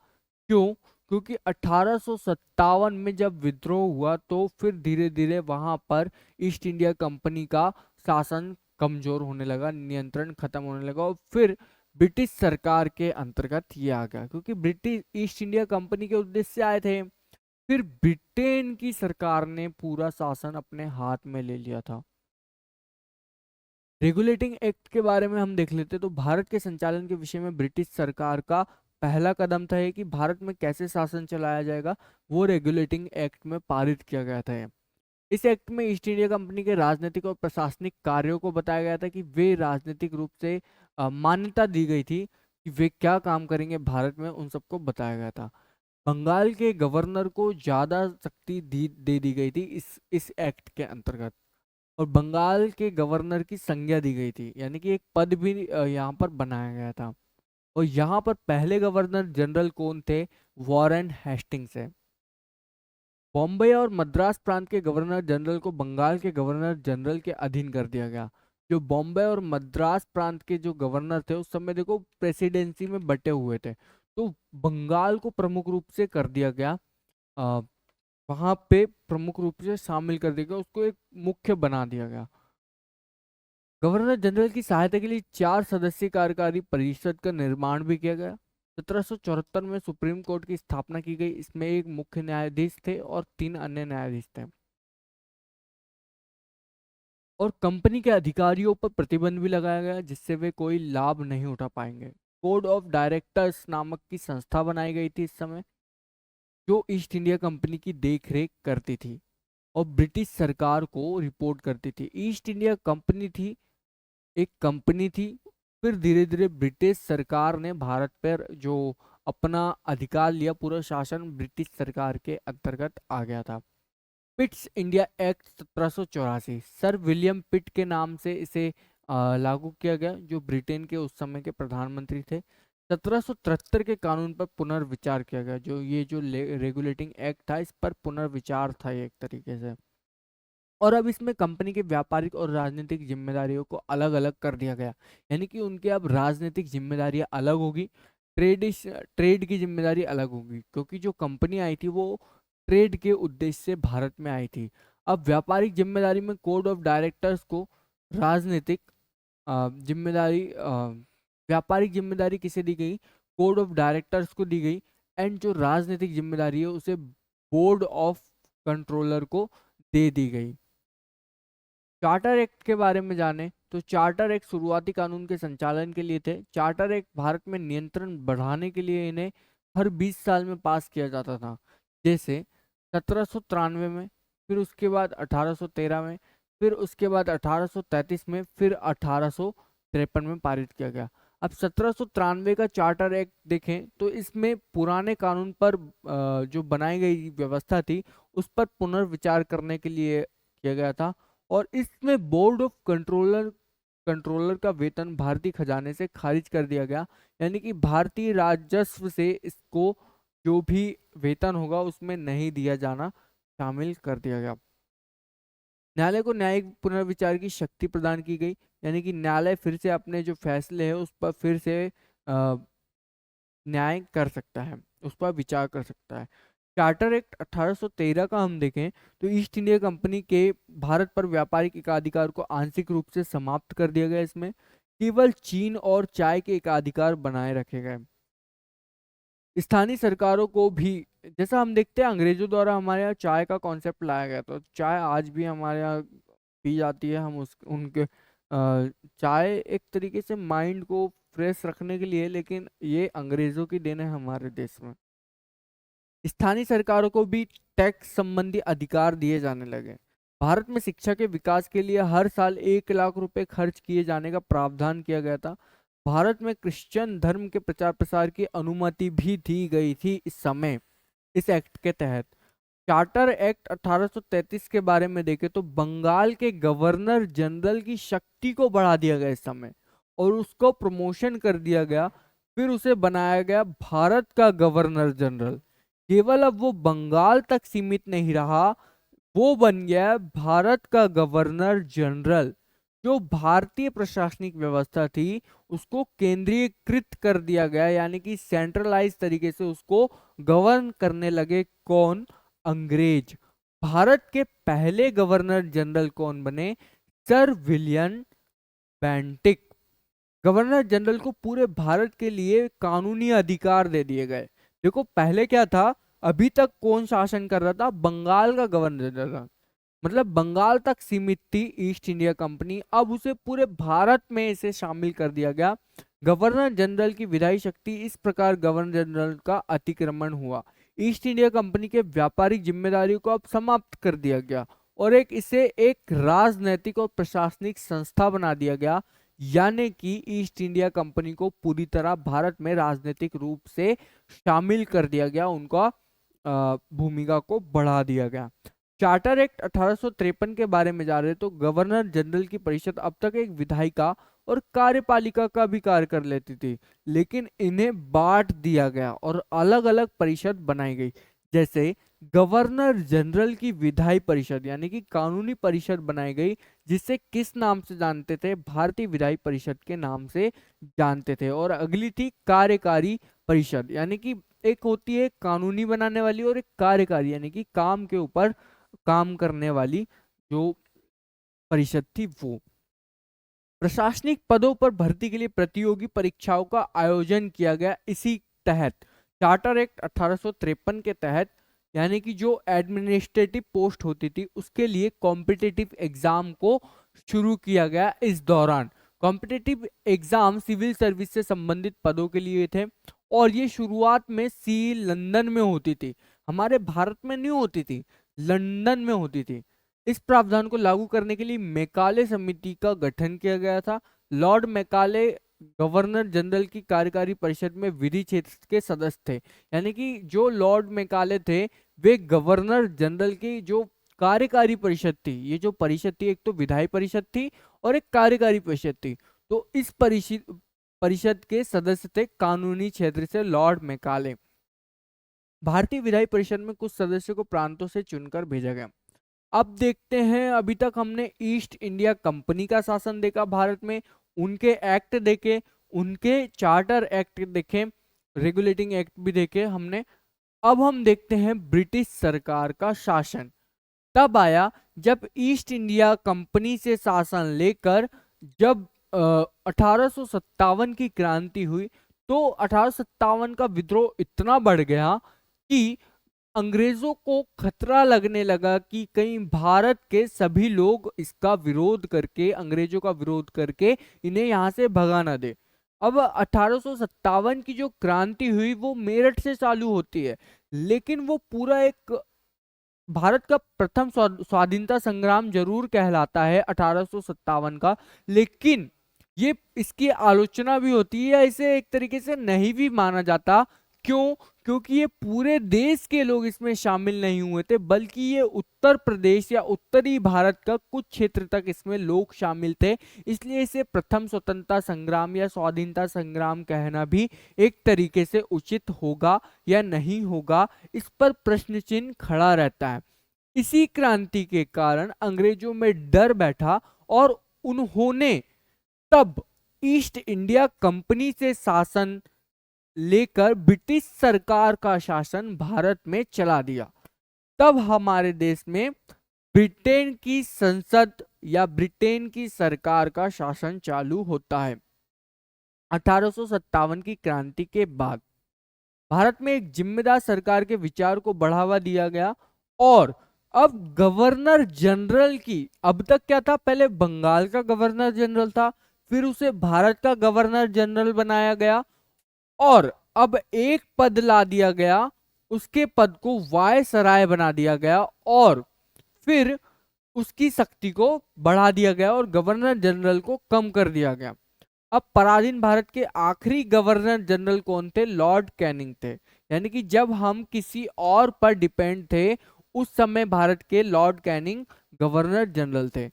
क्यों? क्योंकि 1857 में जब विद्रोह हुआ तो फिर धीरे धीरे वहां पर ईस्ट इंडिया कंपनी का शासन कमजोर होने लगा, नियंत्रण खत्म होने लगा, और फिर ब्रिटिश सरकार के अंतर्गत ये आ गया। क्योंकि ब्रिटिश ईस्ट इंडिया कंपनी के उद्देश्य से आए थे, फिर ब्रिटेन की सरकार ने पूरा शासन अपने हाथ में ले लिया था। रेगुलेटिंग एक्ट के बारे में हम देख लेते तो भारत के संचालन के विषय में ब्रिटिश सरकार का पहला कदम था कि भारत में कैसे शासन चलाया जाएगा, वो रेगुलेटिंग एक्ट में पारित किया गया था। इस एक्ट में ईस्ट इंडिया कंपनी के राजनीतिक और प्रशासनिक कार्यों को बताया गया था कि वे राजनीतिक रूप से मान्यता दी गई थी कि वे क्या काम करेंगे भारत में, उन सबको बताया गया था। बंगाल के गवर्नर को ज्यादा शक्ति दे दी गई थी इस एक्ट के अंतर्गत, और बंगाल के गवर्नर की संज्ञा दी गई थी, यानी कि एक पद भी यहाँ पर बनाया गया था। और यहाँ पर पहले गवर्नर जनरल कौन थे? वॉरेन हेस्टिंग्स है। बॉम्बे और मद्रास प्रांत के गवर्नर जनरल को बंगाल के गवर्नर जनरल के अधीन कर दिया गया। जो बॉम्बे और मद्रास प्रांत के जो गवर्नर थे उस समय देखो प्रेसिडेंसी में बटे हुए थे, तो बंगाल को प्रमुख रूप से कर दिया गया, वहां पे प्रमुख रूप से शामिल कर दिया गया, उसको एक मुख्य बना दिया गया। गवर्नर जनरल की सहायता के लिए 4 सदस्यीय कार्यकारी परिषद का निर्माण भी किया गया। 1774 में सुप्रीम कोर्ट की स्थापना की गई। इसमें एक मुख्य न्यायाधीश थे और 3 अन्य न्यायाधीश थे। और कंपनी के अधिकारियों पर प्रतिबंध भी लगाया गया जिससे वे कोई लाभ नहीं उठा पाएंगे। कोड ऑफ डायरेक्टर्स नामक की संस्था बनाई गई थी इस समय, जो ईस्ट इंडिया कंपनी की देखरेख करती थी और ब्रिटिश सरकार को रिपोर्ट करती थी। ईस्ट इंडिया कंपनी थी, एक कंपनी थी, फिर धीरे धीरे ब्रिटिश सरकार ने भारत पर जो अपना अधिकार लिया, पूरा शासन ब्रिटिश सरकार के अंतर्गत आ गया था। Pitt's India act 1784 sir William पिट के नाम से इसे लागू किया गया, जो ब्रिटेन के उस समय के प्रधानमंत्री थे। 1773 के कानून पर पुनर्विचार किया गया, जो ये जो रेगुलेटिंग एक्ट था इस पर पुनर्विचार था ये एक तरीके से। और अब इसमें कंपनी के व्यापारिक और राजनीतिक जिम्मेदारियों को अलग अलग कर दिया गया, यानी कि उनके अब राजनीतिक जिम्मेदारियां अलग होगी, ट्रेड की जिम्मेदारी अलग होगी, क्योंकि जो कंपनी आई थी वो ट्रेड के उद्देश्य से भारत में आई थी। अब व्यापारिक जिम्मेदारी में कोड ऑफ डायरेक्टर्स को राजनीतिक जिम्मेदारी, व्यापारिक जिम्मेदारी किसे दी गई? कोड ऑफ डायरेक्टर्स को दी गई। एंड जो राजनीतिक जिम्मेदारी है उसे बोर्ड ऑफ कंट्रोलर को दे दी गई। चार्टर एक्ट के बारे में जाने तो चार्टर एक्ट शुरुआती कानून के संचालन के लिए थे। चार्टर एक्ट भारत में नियंत्रण बढ़ाने के लिए इन्हें हर 20 साल में पास किया जाता था, जैसे 1793 में, फिर उसके बाद 1813 में, फिर उसके बाद 1833 में, फिर 1853 में पारित किया गया। अब 1793 का चार्टर एक्ट देखें तो इसमें पुराने कानून पर जो बनाई गई व्यवस्था थी उस पर पुनर्विचार करने के लिए किया गया था। और इसमें बोर्ड ऑफ कंट्रोलर का वेतन भारतीय खजाने से खारिज कर दिया गया, यानी कि भारतीय राजस्व से इसको जो भी वेतन होगा उसमें नहीं दिया जाना शामिल कर दिया गया। न्यायालय को न्यायिक पुनर्विचार की शक्ति प्रदान की गई, यानी कि न्यायालय फिर से अपने जो फैसले है उस पर फिर से न्याय कर सकता है, उस पर विचार कर सकता है। चार्टर एक्ट 1813 का हम देखें तो ईस्ट इंडिया कंपनी के भारत पर व्यापारिक एकाधिकार को आंशिक रूप से समाप्त कर दिया गया। इसमें केवल चीन और चाय के एकाधिकार बनाए रखे गए। स्थानीय सरकारों को भी, जैसा हम देखते हैं अंग्रेजों द्वारा हमारे यहाँ चाय का कॉन्सेप्ट लाया गया, तो चाय आज भी हमारे यहाँ पी जाती है। हम उस उनके चाय एक तरीके से माइंड को फ्रेश रखने के लिए, लेकिन ये अंग्रेजों की देन है हमारे देश में। स्थानीय सरकारों को भी टैक्स संबंधी अधिकार दिए जाने लगे। भारत में शिक्षा के विकास के लिए हर साल 1 लाख रुपए खर्च किए जाने का प्रावधान किया गया था। भारत में क्रिश्चियन धर्म के प्रचार प्रसार की अनुमति भी दी गई थी इस समय, इस एक्ट के तहत। चार्टर एक्ट 1833 के बारे में देखें तो बंगाल के गवर्नर जनरल की शक्ति को बढ़ा दिया गया इस समय और उसको प्रमोशन कर दिया गया। फिर उसे बनाया गया भारत का गवर्नर जनरल। केवल अब वो बंगाल तक सीमित नहीं रहा, वो बन गया भारत का गवर्नर जनरल। जो भारतीय प्रशासनिक व्यवस्था थी उसको केंद्रीयकृत कर दिया गया, यानी कि सेंट्रलाइज तरीके से उसको गवर्न करने लगे। कौन? अंग्रेज। भारत के पहले गवर्नर जनरल कौन बने? Sir William Bentinck. Governor general को पूरे भारत के लिए कानूनी अधिकार दे दिए गए। देखो पहले क्या था, अभी तक कौन शासन कर रहा था? बंगाल का गवर्नर जनरल, मतलब बंगाल तक सीमित थी ईस्ट इंडिया कंपनी। अब उसे पूरे भारत में इसे शामिल कर दिया गया। गवर्नर जनरल की विधायी शक्ति, इस प्रकार गवर्नर जनरल का अतिक्रमण हुआ। ईस्ट इंडिया कंपनी के व्यापारिक जिम्मेदारियों को अब समाप्त कर दिया गया और इसे एक राजनैतिक और प्रशासनिक संस्था बना दिया गया, यानी कि ईस्ट इंडिया कंपनी को पूरी तरह भारत में राजनीतिक रूप से शामिल कर दिया गया, उनका भूमिका को बढ़ा दिया गया। चार्टर एक्ट 1853 के बारे में जा रहे तो गवर्नर जनरल की परिषद अब तक एक विधायिका और कार्यपालिका का भी कार्य कर लेती थी, लेकिन इन्हें बांट दिया गया और अलग अलग परिषद बनाई गई। जैसे गवर्नर जनरल की विधायी परिषद यानी कि कानूनी परिषद बनाई गई, जिसे किस नाम से जानते थे? भारतीय विधायी परिषद के नाम से जानते थे। और अगली थी कार्यकारी परिषद, यानी कि एक होती है कानूनी बनाने वाली और एक कार्यकारी यानी कि काम के ऊपर काम करने वाली जो परिषद थी वो। प्रशासनिक पदों पर भर्ती के लिए प्रतियोगी परीक्षाओं का आयोजन किया गया इसी तहत। चार्टर एक्ट 1853 के तहत, यानी कि जो एडमिनिस्ट्रेटिव पोस्ट होती थी उसके लिए कॉम्पिटिटिव एग्जाम को शुरू किया गया। इस दौरान कॉम्पिटिटिव एग्जाम सिविल सर्विस से संबंधित पदों के लिए थे और ये शुरुआत में लंदन में होती थी, हमारे भारत में नहीं होती थी, लंदन में होती थी। इस प्रावधान को लागू करने के लिए मैकाले समिति का गठन किया गया था। लॉर्ड मैकाले गवर्नर जनरल की कार्यकारी परिषद में विधि क्षेत्र के सदस्य थे, यानी कि जो लॉर्ड मैकाले थे वे गवर्नर जनरल की जो कार्यकारी परिषद थी, ये जो परिषद थी एक तो विधायी परिषद थी और एक कार्यकारी परिषद थी, तो इस परिषद के सदस्य थे कानूनी क्षेत्र से लॉर्ड मैकाले। भारतीय विधायी परिषद में कुछ सदस्यों को प्रांतों से चुनकर भेजा गया। अब देखते हैं, अभी तक हमने ईस्ट इंडिया कंपनी का शासन देखा भारत में, उनके एक्ट देखे, उनके चार्टर एक्ट देखे, रेगुलेटिंग एक्ट भी देखे हमने। अब हम देखते हैं ब्रिटिश सरकार का शासन तब आया जब ईस्ट इंडिया कंपनी से शासन लेकर जब 1857 की क्रांति हुई, तो 1857 का विद्रोह इतना बढ़ गया कि अंग्रेजों को खतरा लगने लगा कि कहीं भारत के सभी लोग इसका विरोध करके, अंग्रेजों का विरोध करके इन्हें यहाँ से भगा ना दे। अब 1857 की जो क्रांति हुई वो मेरठ से चालू होती है, लेकिन वो पूरा एक भारत का प्रथम स्वाधीनता संग्राम जरूर कहलाता है 1857 का, लेकिन ये इसकी आलोचना भी होती है, इसे एक तरीके से नहीं भी माना जाता। क्यों? क्योंकि ये पूरे देश के लोग इसमें शामिल नहीं हुए थे, बल्कि ये उत्तर प्रदेश या उत्तरी भारत का कुछ क्षेत्र तक इसमें लोग शामिल थे, इसलिए इसे प्रथम स्वतंत्रता संग्राम या स्वाधीनता संग्राम कहना भी एक तरीके से उचित होगा या नहीं होगा, इस पर प्रश्न चिन्ह खड़ा रहता है। इसी क्रांति के कारण अंग्रेजों में डर बैठा और उन्होंने तब ईस्ट इंडिया कंपनी से शासन लेकर ब्रिटिश सरकार का शासन भारत में चला दिया। तब हमारे देश में ब्रिटेन की संसद या ब्रिटेन की सरकार का शासन चालू होता है। 1857 की क्रांति के बाद भारत में एक जिम्मेदार सरकार के विचार को बढ़ावा दिया गया और अब गवर्नर जनरल की, अब तक क्या था? पहले बंगाल का गवर्नर जनरल था, फिर उसे भारत का गवर्नर जनरल बनाया गया और अब एक पद ला दिया गया उसके पद को वायसराय बना दिया गया और फिर उसकी शक्ति को बढ़ा दिया गया और गवर्नर जनरल को कम कर दिया गया। अब पराधीन भारत के आखिरी गवर्नर जनरल कौन थे? लॉर्ड कैनिंग थे। यानी कि जब हम किसी और पर डिपेंड थे उस समय भारत के लॉर्ड कैनिंग गवर्नर जनरल थे।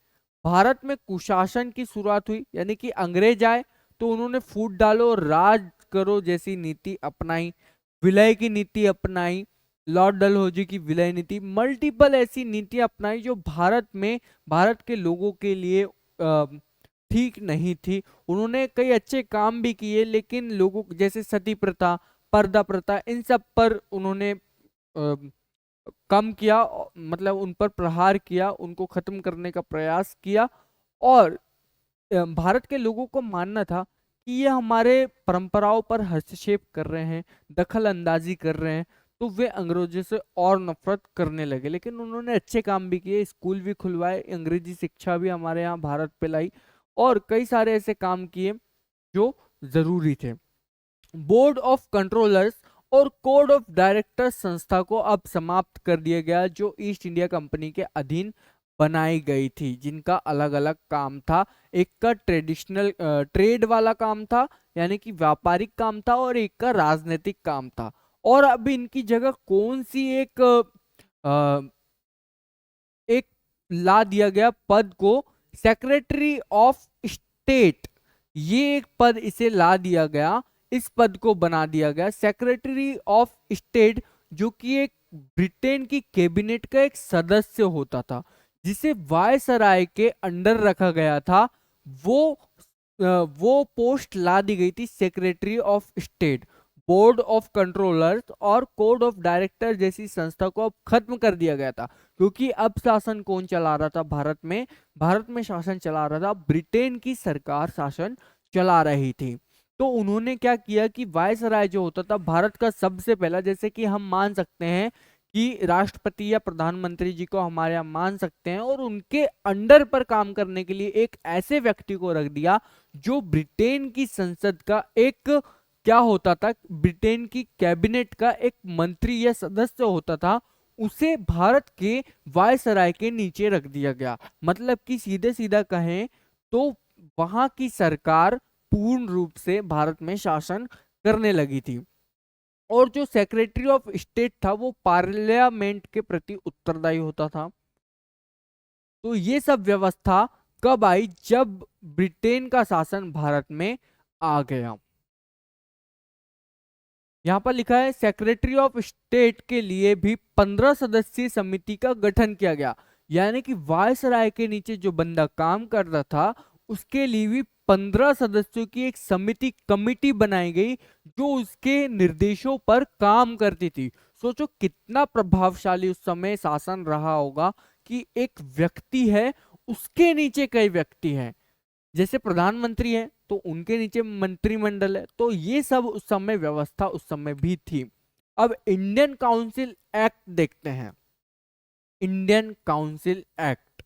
भारत में कुशासन की शुरुआत हुई, यानी कि अंग्रेज आए तो उन्होंने फूट डालो और राज करो जैसी नीति अपनाई, विलय की नीति अपनाई, लॉर्ड डलहौजी की विलय नीति, मल्टीपल ऐसी नीतियां अपनाई जो भारत में भारत के लोगों के लिए ठीक नहीं थी। उन्होंने कई अच्छे काम भी किए लेकिन लोगों जैसे सती प्रथा, पर्दा प्रथा, इन सब पर उन्होंने कम किया, मतलब उन पर प्रहार किया, उनको खत्म करने का प्रयास किया। और भारत के लोगों को मानना था कि ये हमारे परंपराओं पर हस्तक्षेप कर रहे हैं, दखल अंदाजी कर रहे हैं, तो वे अंग्रेजों से और नफरत करने लगे। लेकिन उन्होंने अच्छे काम भी किए, स्कूल भी खुलवाए, अंग्रेजी शिक्षा भी हमारे यहाँ भारत पे लाई और कई सारे ऐसे काम किए जो जरूरी थे। बोर्ड ऑफ कंट्रोलर्स और कोड ऑफ डायरेक्टर्स संस्था को अब समाप्त कर दिया गया जो ईस्ट इंडिया कंपनी के अधीन बनाई गई थी, जिनका अलग अलग काम था। एक का ट्रेडिशनल ट्रेड वाला काम था, यानी कि व्यापारिक काम था, और एक का राजनीतिक काम था। और अब इनकी जगह कौन सी एक ला दिया गया पद को, सेक्रेटरी ऑफ स्टेट, ये एक पद इसे ला दिया गया, इस पद को बना दिया गया सेक्रेटरी ऑफ स्टेट, जो कि एक ब्रिटेन की कैबिनेट का एक सदस्य होता था जिसे वायसराय के अंडर रखा गया था। वो वो पोस्ट ला दी गई थी secretary of state. Board of controllers और कोड ऑफ डायरेक्टर जैसी संस्था को अब खत्म कर दिया गया था, क्योंकि अब शासन कौन चला रहा था भारत में? भारत में शासन चला रहा था ब्रिटेन की सरकार, शासन चला रही थी। तो उन्होंने क्या किया कि वायसराय जो होता था भारत का सबसे पहला, जैसे कि हम मान सकते हैं कि राष्ट्रपति या प्रधानमंत्री जी को हमारे यहाँ मान सकते हैं, और उनके अंडर पर काम करने के लिए एक ऐसे व्यक्ति को रख दिया जो ब्रिटेन की संसद का एक क्या होता था, ब्रिटेन की कैबिनेट का एक मंत्री या सदस्य होता था, उसे भारत के वायसराय के नीचे रख दिया गया। मतलब कि सीधे सीधा कहें तो वहां की सरकार पूर्ण रूप से भारत में शासन करने लगी थी। और जो सेक्रेटरी ऑफ स्टेट था वो पार्लियामेंट के प्रति उत्तरदायी होता था। तो ये सब व्यवस्था कब आई? जब ब्रिटेन का शासन भारत में आ गया। यहां पर लिखा है सेक्रेटरी ऑफ स्टेट के लिए भी 15 सदस्यीय समिति का गठन किया गया, यानी कि वायसराय के नीचे जो बंदा काम कर रहा था उसके लिए भी 15 सदस्यों की एक समिति, कमिटी बनाई गई जो उसके निर्देशों पर काम करती थी। सोचो कितना प्रभावशाली उस समय शासन रहा होगा कि एक व्यक्ति है, उसके नीचे कई व्यक्ति हैं, जैसे प्रधानमंत्री है तो उनके नीचे मंत्रिमंडल है। तो ये सब उस समय व्यवस्था उस समय भी थी। अब इंडियन काउंसिल एक्ट देखते हैं। Indian council act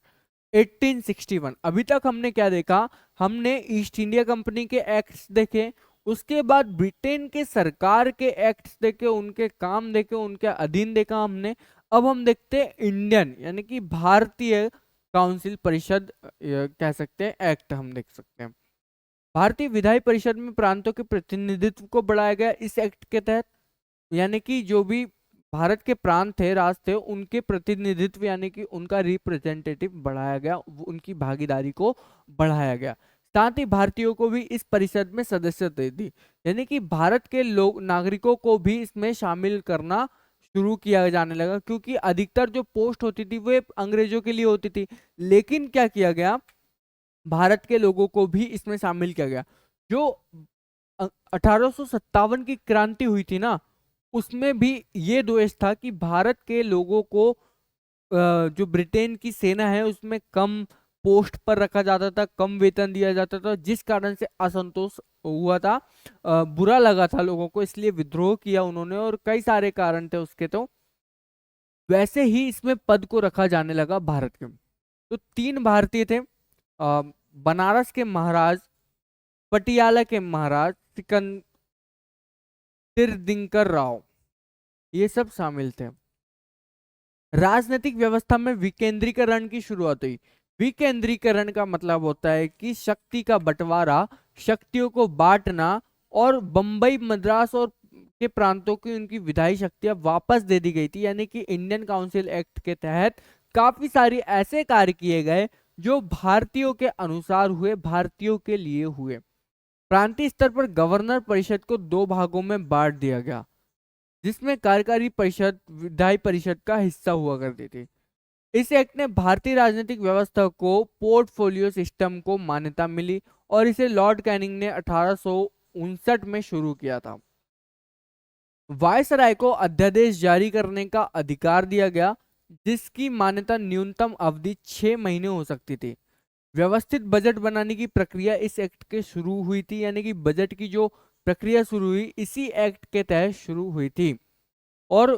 1861। अभी तक हमने क्या देखा? हमने ईस्ट इंडिया कंपनी के एक्ट्स देखे, उसके बाद ब्रिटेन के सरकार के एक्ट्स देखे, उनके काम देखे, उनके अधीन देखा हमने। अब हम देखते हैं इंडियन, यानी कि भारतीय काउंसिल परिषद कह सकते हैं, एक्ट हम देख सकते हैं। भारतीय विधायी परिषद में प्रांतों के प्रतिनिधित्व को बढ़ाया गया इस एक्ट के तहत, यानी कि जो भी भारत के प्रांत थे, राज थे, उनके प्रतिनिधित्व यानी कि उनका रिप्रेजेंटेटिव बढ़ाया गया, उनकी भागीदारी को बढ़ाया गया। साथ ही भारतीयों को भी इस परिषद में सदस्यता दे दी, यानी कि भारत के लोग, नागरिकों को भी इसमें शामिल करना शुरू किया जाने लगा, क्योंकि अधिकतर जो पोस्ट होती थी वो अंग्रेजों के लिए होती थी। लेकिन क्या किया गया, भारत के लोगों को भी इसमें शामिल किया गया। जो 1857 की क्रांति हुई थी ना, उसमें भी ये दोष था कि भारत के लोगों को जो ब्रिटेन की सेना है उसमें कम पोस्ट पर रखा जाता था, कम वेतन दिया जाता था, जिस कारण से असंतोष हुआ था, बुरा लगा था लोगों को, इसलिए विद्रोह किया उन्होंने, और कई सारे कारण थे उसके। तो वैसे ही इसमें पद को रखा जाने लगा भारत के। तो 3 भारतीय थे, बनारस के महाराज, पटियाला के महाराज सिकंदर राव, ये सब शामिल थे। राजनीतिक व्यवस्था में विकेंद्रीकरण की शुरुआत हुई। विकेंद्रीकरण का मतलब होता है कि शक्ति का बंटवारा, शक्तियों को बांटना, और बंबई, मद्रास और के प्रांतों की उनकी विधायी शक्तियां वापस दे दी गई थी। यानी कि इंडियन काउंसिल एक्ट के तहत काफी सारी ऐसे कार्य किए गए जो भारतीयों के अनुसार हुए, भारतीयों के लिए हुए। प्रांतीय स्तर पर गवर्नर परिषद को दो भागों में बांट दिया गया, जिसमें कार्यकारी परिषद विधायी परिषद का हिस्सा हुआ करती थी। इस एक्ट ने भारतीय राजनीतिक व्यवस्था को पोर्टफोलियो सिस्टम को मान्यता मिली और इसे लॉर्ड कैनिंग ने 1859 में शुरू किया था। वायसराय को अध्यादेश जारी करने का अधिकार दिया गया, जिसकी मान्यता न्यूनतम अवधि 6 महीने हो सकती थी। व्यवस्थित बजट बनाने की प्रक्रिया इस एक्ट के शुरू हुई थी। यानी कि बजट की जो प्रक्रिया शुरू हुई इसी एक्ट के तहत शुरू हुई थी, और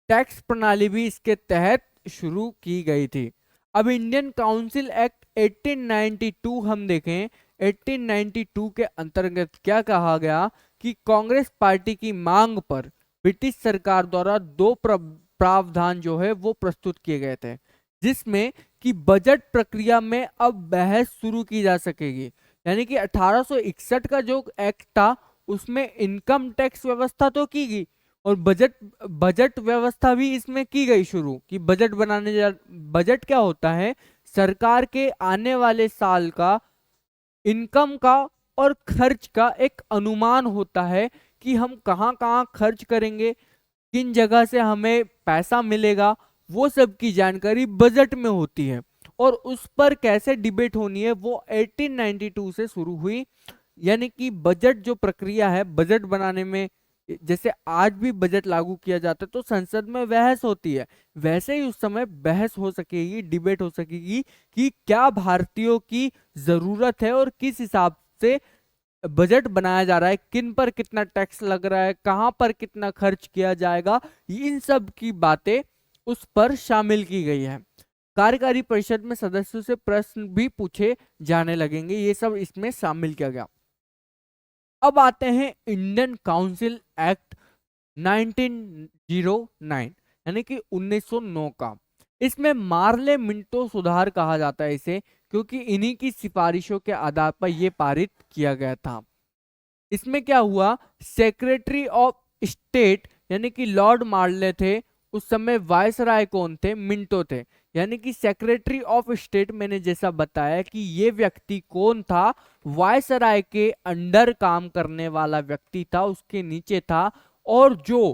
टैक्स प्रणाली भी इसके तहत शुरू की गई थी। अब इंडियन काउंसिल एक्ट 1892 हम देखें, 1892 के अंतर्गत क्या कहा गया कि कांग्रेस पार्टी की मांग पर ब्रिटिश सरकार द्वारा दो प्रावधान जो है वो प्रस्तुत किए गए थे, जिसमें कि बजट प्रक्रिया में अब बहस शुरू की जा सकेगी। यानी कि 1861 का जो एक्ट था उसमें इनकम टैक्स व्यवस्था तो की गई, और बजट बजट व्यवस्था भी इसमें की गई शुरू, कि बजट बजट क्या होता है, सरकार के आने वाले साल का इनकम का और खर्च का एक अनुमान होता है कि हम कहाँ कहाँ खर्च करेंगे, किन जगह से हमें पैसा मिलेगा, वो सब की जानकारी बजट में होती है। और उस पर कैसे डिबेट होनी है वो 1892 से शुरू हुई। यानी कि बजट जो प्रक्रिया है बजट बनाने में, जैसे आज भी बजट लागू किया जाता है तो संसद में बहस होती है, वैसे ही उस समय बहस हो सकेगी, डिबेट हो सकेगी कि क्या भारतीयों की जरूरत है और किस हिसाब से बजट बनाया जा रहा है, किन पर कितना टैक्स लग रहा है, कहां पर कितना खर्च किया जाएगा, इन सब की बातें उस पर शामिल की गई है। कार्यकारी परिषद में सदस्यों से प्रश्न भी पूछे जाने लगेंगे, ये सब इसमें शामिल किया गया। अब आते हैं इंडियन काउंसिल एक्ट 1909, यानी कि 1909 का। इसमें मार्ले मिंटो सुधार कहा जाता है इसे, क्योंकि इन्हीं की सिफारिशों के आधार पर यह पारित किया गया था। इसमें क्या हुआ, सेक्रेटरी ऑफ स्टेट यानी कि लॉर्ड मार्ले थे, उस समय वायसराय कौन थे, मिंटो थे। यानी कि सेक्रेटरी ऑफ स्टेट, मैंने जैसा बताया कि ये व्यक्ति कौन था, वायसराय के अंडर काम करने वाला व्यक्ति था, उसके नीचे था। और जो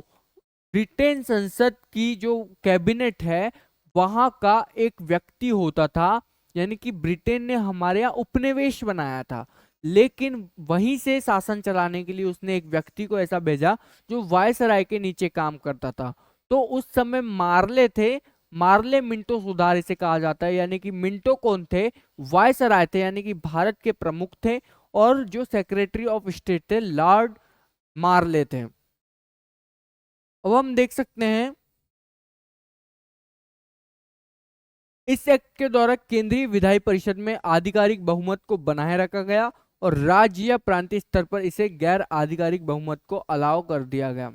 ब्रिटेन संसद की जो कैबिनेट है वहां का एक व्यक्ति होता था, यानी कि ब्रिटेन ने हमारे यहाँ उपनिवेश बनाया था, लेकिन वहीं से शासन चलाने के लिए उसने एक व्यक्ति को ऐसा भेजा जो वायसराय के नीचे काम करता था। तो उस समय मार्ले थे, मार्ले मिंटो सुधार इसे कहा जाता है। यानी कि मिंटो कौन थे, वायसराय थे, यानी कि भारत के प्रमुख थे, और जो सेक्रेटरी ऑफ स्टेट थे लॉर्ड मार्ले थे। अब हम देख सकते हैं इस एक्ट के द्वारा केंद्रीय विधायी परिषद में आधिकारिक बहुमत को बनाए रखा गया और राज्य या प्रांतीय स्तर पर इसे गैर आधिकारिक बहुमत को अलाउ कर दिया गया।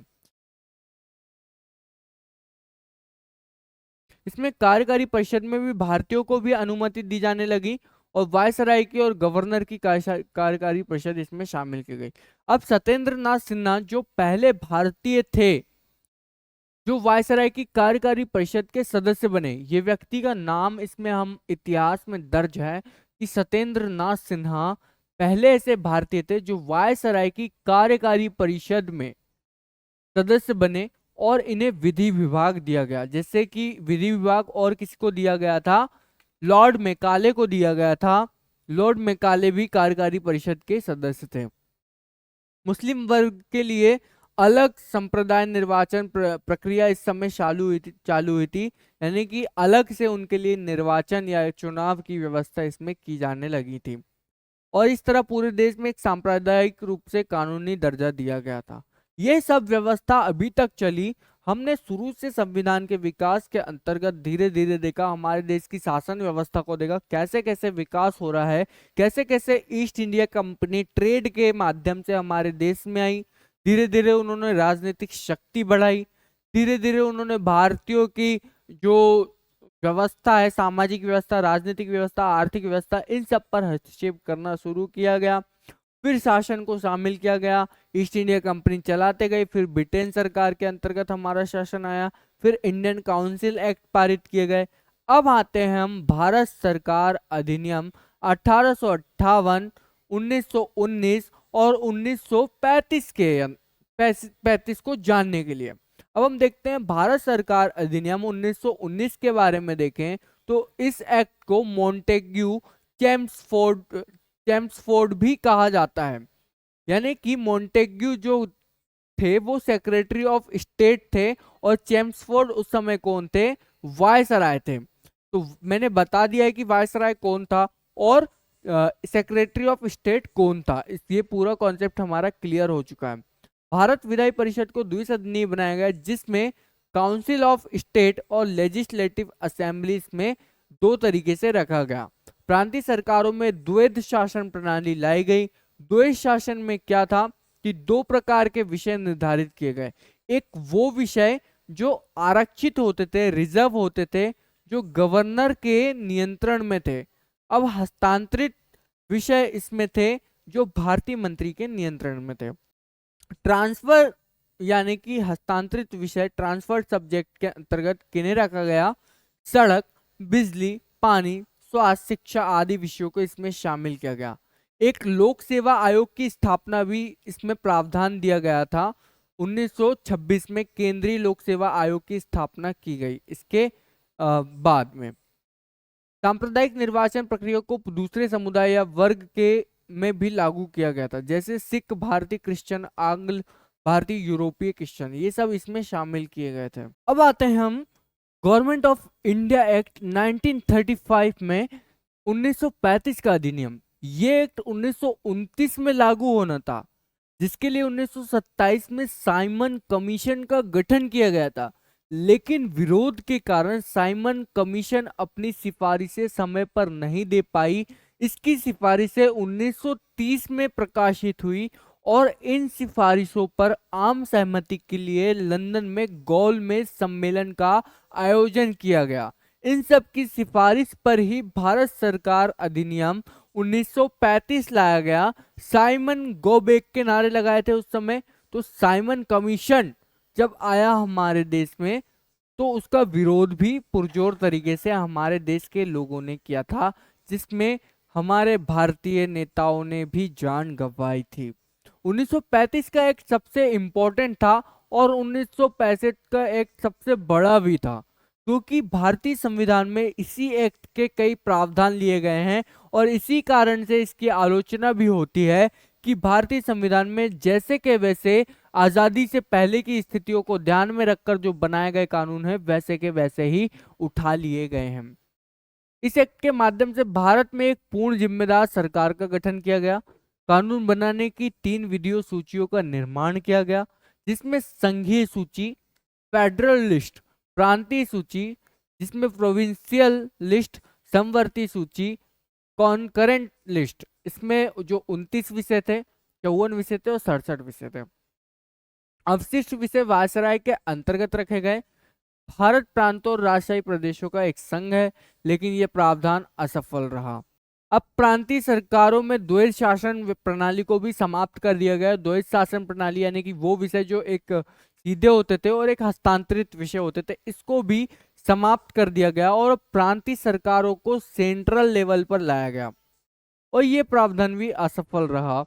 इसमें कार्यकारी परिषद में भी भारतीयों को भी अनुमति दी जाने लगी और वायसराय की और गवर्नर की कार्यकारी परिषद इसमें शामिल की गई। अब सत्येंद्र नाथ सिन्हा जो पहले भारतीय थे जो वायसराय की कार्यकारी परिषद के सदस्य बने, ये व्यक्ति का नाम इसमें हम इतिहास में दर्ज है कि सत्येंद्र नाथ सिन्हा पहले ऐसे भारतीय थे जो वायसराय की कार्यकारी परिषद में सदस्य बने और इन्हें विधि विभाग दिया गया। जैसे कि विधि विभाग और किसको दिया गया था, लॉर्ड मेकाले को दिया गया था। लॉर्ड मेकाले भी कार्यकारी परिषद के सदस्य थे। मुस्लिम वर्ग के लिए अलग संप्रदाय निर्वाचन प्रक्रिया इस समय चालू हुई थी। यानी कि अलग से उनके लिए निर्वाचन या चुनाव की व्यवस्था इसमें की जाने लगी थी, और इस तरह पूरे देश में एक सांप्रदायिक रूप से कानूनी दर्जा दिया गया था। यह सब व्यवस्था अभी तक चली। हमने शुरू से संविधान के विकास के अंतर्गत धीरे धीरे देखा, हमारे देश की शासन व्यवस्था को देखा, कैसे कैसे विकास हो रहा है, कैसे कैसे ईस्ट इंडिया कंपनी ट्रेड के माध्यम से हमारे देश में आई, धीरे धीरे उन्होंने राजनीतिक शक्ति बढ़ाई, धीरे धीरे उन्होंने भारतीयों की जो व्यवस्था है, सामाजिक व्यवस्था, राजनीतिक व्यवस्था, आर्थिक व्यवस्था, इन सब पर हस्तक्षेप करना शुरू किया गया। फिर शासन को शामिल किया गया, ईस्ट इंडिया कंपनी चलाते गए, फिर ब्रिटेन सरकार के अंतर्गत हमारा शासन आया, फिर इंडियन काउंसिल एक्ट पारित किए गए। अब आते हैं हम भारत सरकार अधिनियम 1858, 1919 और 1935 के 35 को जानने के लिए। अब हम देखते हैं भारत सरकार अधिनियम 1919 के बारे में देखें तो इस एक्ट को मॉन्टेग्यू चेम्सफोर्ड भी कहा जाता है। यानी कि मॉन्टेग्यू जो थे वो सेक्रेटरी ऑफ स्टेट थे और चेम्सफोर्ड उस समय कौन थे, वायसराय थे। तो मैंने बता दिया है कि वायसराय कौन था और सेक्रेटरी ऑफ स्टेट कौन था, ये पूरा कॉन्सेप्ट हमारा क्लियर हो चुका है। भारत विधायी परिषद को द्विसदनीय बनाया गया जिसमें काउंसिल ऑफ स्टेट और लेजिस्लेटिव असेंबलीज में दो तरीके से रखा गया। प्रांतीय सरकारों में द्वैध शासन प्रणाली लाई गई। द्वैध शासन में क्या था कि दो प्रकार के विषय निर्धारित किए गए। एक वो विषय जो आरक्षित होते थे, रिजर्व होते थे, जो गवर्नर के नियंत्रण में थे। अब हस्तांतरित विषय इसमें थे जो भारतीय मंत्री के नियंत्रण में थे। ट्रांसफर यानी कि हस्तांतरित विषय, ट्रांसफर सब्जेक्ट के अंतर्गत किन्हें रखा गया, सड़क, बिजली, पानी, स्वास्थ्य, शिक्षा आदि विषयों को इसमें शामिल किया गया। एक लोक सेवा आयोग की स्थापना भी इसमें प्रावधान दिया गया था। 1926 में केंद्रीय लोक सेवा आयोग की स्थापना की गई। इसके बाद में सांप्रदायिक निर्वाचन प्रक्रिया को दूसरे समुदाय या वर्ग के में भी लागू किया गया था, जैसे सिख, भारतीय क्रिश्चियन, आंग्ल भारतीय, यूरोपीय क्रिश्चियन, ये सब इसमें शामिल किए गए थे। अब आते हैं हम गवर्नमेंट ऑफ इंडिया एक्ट 1935 में 1935 का अधिनियम। ये एक्ट 1929 में लागू होना था, जिसके लिए 1927 में साइमन कमीशन का गठन किया गया था। लेकिन विरोध के कारण साइमन कमीशन अपनी सिफारिशें समय पर नहीं दे पाई। इसकी सिफारिशें 1930 में प्रकाशित हुई और इन सिफारिशों पर आम सहमति के लिए लंदन में गोलमेज सम्मेलन का आयोजन किया गया। इन सब की सिफारिश पर ही भारत सरकार अधिनियम 1935 लाया गया। साइमन गो बैक के नारे लगाए थे उस समय। तो साइमन कमीशन जब आया हमारे देश में तो उसका विरोध भी पुरजोर तरीके से हमारे देश के लोगों ने किया था, जिसमें हमारे भारतीय नेताओं ने भी जान गंवाई थी। 1935 का एक सबसे इम्पोर्टेंट था और 1965 का एक सबसे बड़ा भी था, क्योंकि भारतीय संविधान में इसी एक्ट के कई प्रावधान लिए गए हैं और इसी कारण से इसकी आलोचना भी होती है कि भारतीय संविधान में जैसे के वैसे आजादी से पहले की स्थितियों को ध्यान में रखकर जो बनाए गए कानून है वैसे के वैसे ही उठा लिए गए हैं। इस एक्ट के माध्यम से भारत में एक पूर्ण जिम्मेदार सरकार का गठन किया गया। कानून बनाने की 3 विधियों सूचियों का निर्माण किया गया, जिसमें संघीय सूची, फेडरल लिस्ट, प्रांतीय सूची, जिसमें प्रोविंशियल लिस्ट, समवर्ती सूची, कॉन्करेंट लिस्ट। इसमें जो 29 विषय थे, 54 विषय थे और 67 विषय थे। अवशिष्ट विषय वायसराय के अंतर्गत रखे गए। भारत प्रांतों और राजशाही प्रदेशों का एक संघ है, लेकिन यह प्रावधान असफल रहा। अब प्रांतीय सरकारों में द्वैध शासन प्रणाली को भी समाप्त कर दिया गया। द्वैध शासन प्रणाली यानी कि वो विषय जो एक सीधे होते थे और एक हस्तांतरित विषय होते थे, इसको भी समाप्त कर दिया गया और प्रांतीय सरकारों को सेंट्रल लेवल पर लाया गया और ये प्रावधान भी असफल रहा।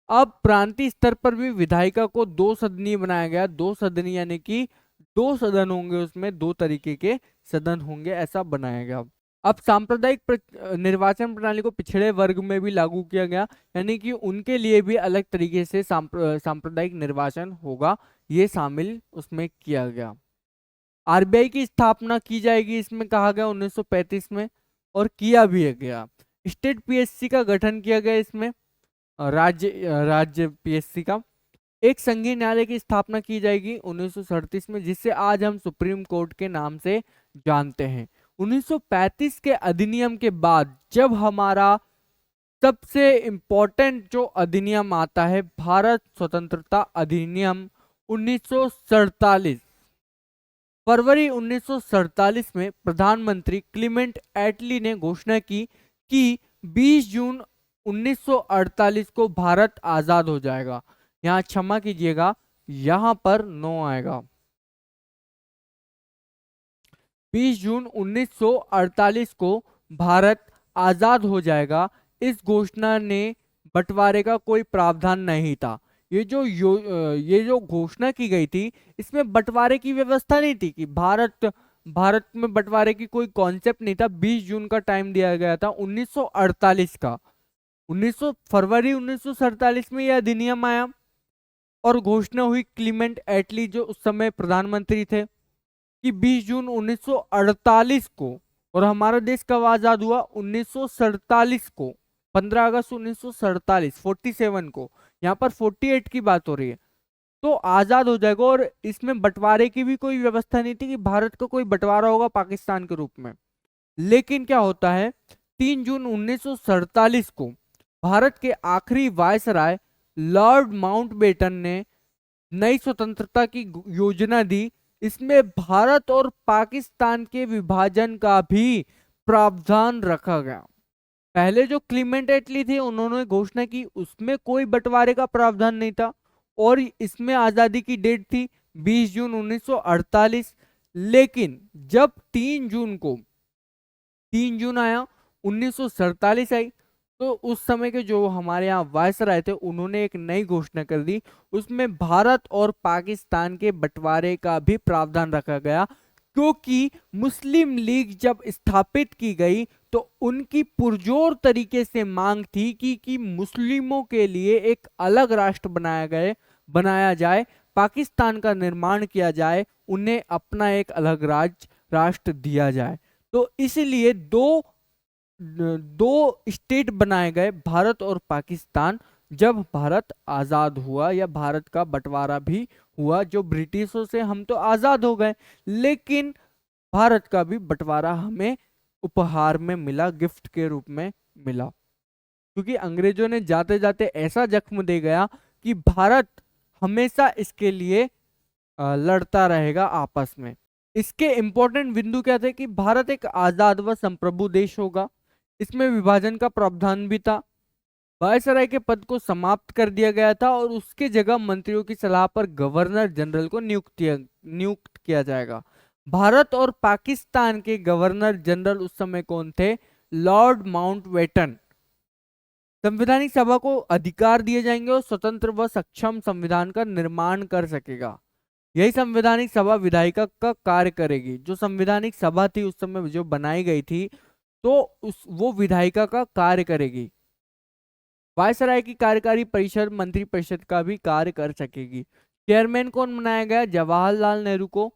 अब प्रांतीय स्तर पर भी विधायिका को 2 सदनीय बनाया गया। 2 सदनीय यानी कि 2 सदन होंगे, उसमें 2 तरीके के सदन होंगे, ऐसा बनाया गया। अब सांप्रदायिक निर्वाचन प्रणाली को पिछड़े वर्ग में भी लागू किया गया, यानी कि उनके लिए भी अलग तरीके से सांप्रदायिक निर्वाचन होगा, ये शामिल उसमें किया गया। आरबीआई की स्थापना की जाएगी, इसमें कहा गया 1935 में, और किया भी गया। स्टेट पीएससी का गठन किया गया, इसमें राज्य पीएससी का। एक संघीय न्यायालय की स्थापना की जाएगी 1937 में, जिसे आज हम सुप्रीम कोर्ट के नाम से जानते हैं। 1935 के अधिनियम के बाद जब हमारा सबसे इंपॉर्टेंट जो अधिनियम आता है, भारत स्वतंत्रता अधिनियम 1947, फरवरी 1947 में प्रधानमंत्री क्लीमेंट एटली ने घोषणा की कि 20 जून 1948 को भारत आजाद हो जाएगा। यहाँ क्षमा कीजिएगा, यहाँ पर नो आएगा। 20 जून 1948 को भारत आजाद हो जाएगा। इस घोषणा ने बंटवारे का कोई प्रावधान नहीं था। ये जो घोषणा की गई थी, इसमें बंटवारे की व्यवस्था नहीं थी कि भारत में बंटवारे की कोई कॉन्सेप्ट नहीं था। 20 जून का टाइम दिया गया था 1948 का। 19 फरवरी 1947 में यह अधिनियम आया और घोषणा हुई क्लीमेंट एटली जो उस समय प्रधानमंत्री थे कि 20 जून 1948 को, और हमारा देश कब आजाद हुआ? 1947 को, 15 अगस्त 1947, 47 को। यहाँ पर 48 की बात हो रही है। तो आजाद हो जाएगा और इसमें बंटवारे की भी कोई व्यवस्था नहीं थी कि भारत का कोई बंटवारा होगा पाकिस्तान के रूप में। लेकिन क्या होता है, 3 जून 1947 को भारत के आखिरी वायसराय लॉर्ड माउंटबेटन ने नई स्वतंत्रता की योजना दी। इसमें भारत और पाकिस्तान के विभाजन का भी प्रावधान रखा गया। पहले जो क्लीमेंट एटली थे उन्होंने घोषणा की, उसमें कोई बंटवारे का प्रावधान नहीं था और इसमें आजादी की डेट थी 20 जून 1948। लेकिन जब 3 जून आया, 1947 आई, तो उस समय के जो हमारे यहाँ वायसराय थे उन्होंने एक नई घोषणा कर दी। उसमें भारत और पाकिस्तान के बंटवारे का भी प्रावधान रखा गया, क्योंकि मुस्लिम लीग जब स्थापित की गई तो उनकी पुरजोर तरीके से मांग थी कि मुस्लिमों के लिए एक अलग राष्ट्र बनाया जाए, पाकिस्तान का निर्माण किया जाए, उन्हें अपना एक अलग राष्ट्र दिया जाए। तो इसलिए दो स्टेट बनाए गए, भारत और पाकिस्तान, जब भारत आजाद हुआ या भारत का बंटवारा भी हुआ। जो ब्रिटिशों से हम तो आजाद हो गए, लेकिन भारत का भी बंटवारा हमें उपहार में मिला, गिफ्ट के रूप में मिला, क्योंकि अंग्रेजों ने जाते जाते ऐसा जख्म दे गया कि भारत हमेशा इसके लिए लड़ता रहेगा आपस में। इसके इंपॉर्टेंट बिंदु क्या थे कि भारत एक आजाद व संप्रभु देश होगा, इसमें विभाजन का प्रावधान भी था, वायसराय के पद को समाप्त कर दिया गया था और उसके जगह मंत्रियों की सलाह पर गवर्नर जनरल को नियुक्त किया जाएगा। भारत और पाकिस्तान के गवर्नर जनरल उस समय कौन थे? Lord Mountbatten. संवैधानिक सभा को अधिकार दिए जाएंगे और स्वतंत्र व सक्षम संविधान का निर्माण कर सकेगा। यही संवैधानिक सभा विधायिका का कार्य करेगी। जो संवैधानिक सभा थी उस समय जो बनाई गई थी, तो वो विधायिका का कार्य करेगी। वायसराय की कार्यकारी परिषद मंत्री परिषद का भी कार्य कर सकेगी। चेयरमैन कौन बनाया गया? जवाहरलाल नेहरू को।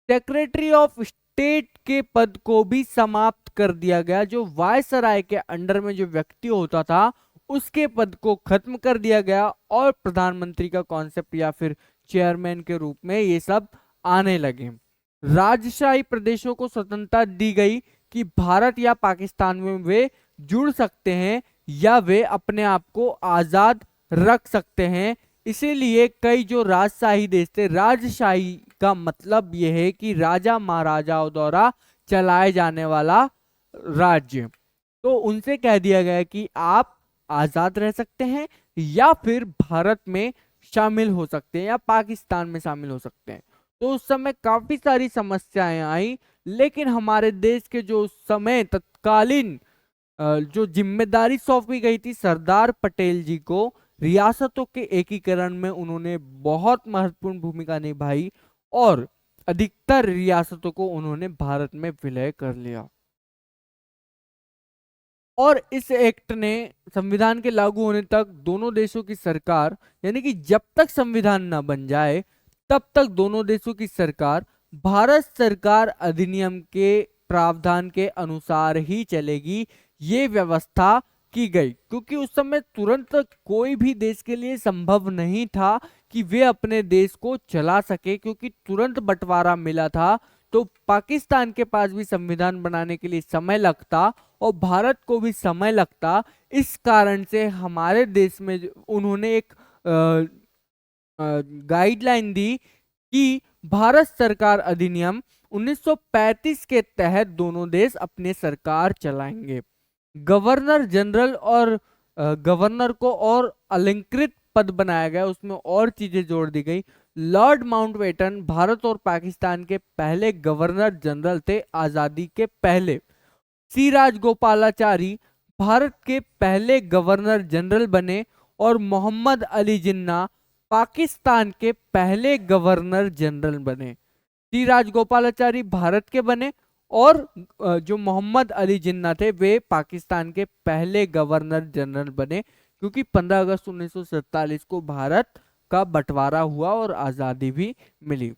सेक्रेटरी ऑफ स्टेट के पद को भी समाप्त कर दिया गया। जो वायसराय के अंडर में जो व्यक्ति होता था उसके पद को खत्म कर दिया गया और प्रधानमंत्री का कॉन्सेप्ट या फिर चेयरमैन के रूप में ये सब आने लगे। राजशाही प्रदेशों को स्वतंत्रता दी गई कि भारत या पाकिस्तान में वे जुड़ सकते हैं या वे अपने आप को आजाद रख सकते हैं। इसीलिए कई जो राजशाही देश थे, राजशाही का मतलब यह है कि राजा महाराजाओं द्वारा चलाए जाने वाला राज्य, तो उनसे कह दिया गया कि आप आजाद रह सकते हैं या फिर भारत में शामिल हो सकते हैं या पाकिस्तान में शामिल हो सकते हैं। तो उस समय काफी सारी समस्याएं आई, लेकिन हमारे देश के जो उस समय तत्कालीन जो जिम्मेदारी सौंपी गई थी सरदार पटेल जी को, रियासतों के एकीकरण में उन्होंने बहुत महत्वपूर्ण भूमिका निभाई और अधिकतर रियासतों को उन्होंने भारत में विलय कर लिया। और इस एक्ट ने संविधान के लागू होने तक दोनों देशों की सरकार, यानी कि जब तक संविधान न बन जाए तब तक दोनों देशों की सरकार भारत सरकार अधिनियम के प्रावधान के अनुसार ही चलेगी, ये व्यवस्था की गई। क्योंकि उस समय तुरंत कोई भी देश के लिए संभव नहीं था कि वे अपने देश को चला सके, क्योंकि तुरंत बंटवारा मिला था। तो पाकिस्तान के पास भी संविधान बनाने के लिए समय लगता और भारत को भी समय लगता। इस कारण से हमारे देश में उन्होंने एक गाइडलाइन दी कि भारत सरकार अधिनियम 1935 के तहत दोनों देश अपनी सरकार चलाएंगे। गवर्नर जनरल और गवर्नर को और अलंकृत पद बनाया गया, उसमें और चीजें जोड़ दी गई। लॉर्ड माउंटबेटन भारत और पाकिस्तान के पहले गवर्नर जनरल थे आजादी के पहले। सी राजगोपालाचारी भारत के पहले गवर्नर जनरल बने और मोहम्मद अली जिन्ना पाकिस्तान के पहले गवर्नर जनरल बने। सी राजगोपालाचारी भारत के बने और जो मोहम्मद अली जिन्ना थे वे पाकिस्तान के पहले गवर्नर जनरल बने, क्योंकि 15 अगस्त 1947 को भारत का बंटवारा हुआ और आजादी भी मिली।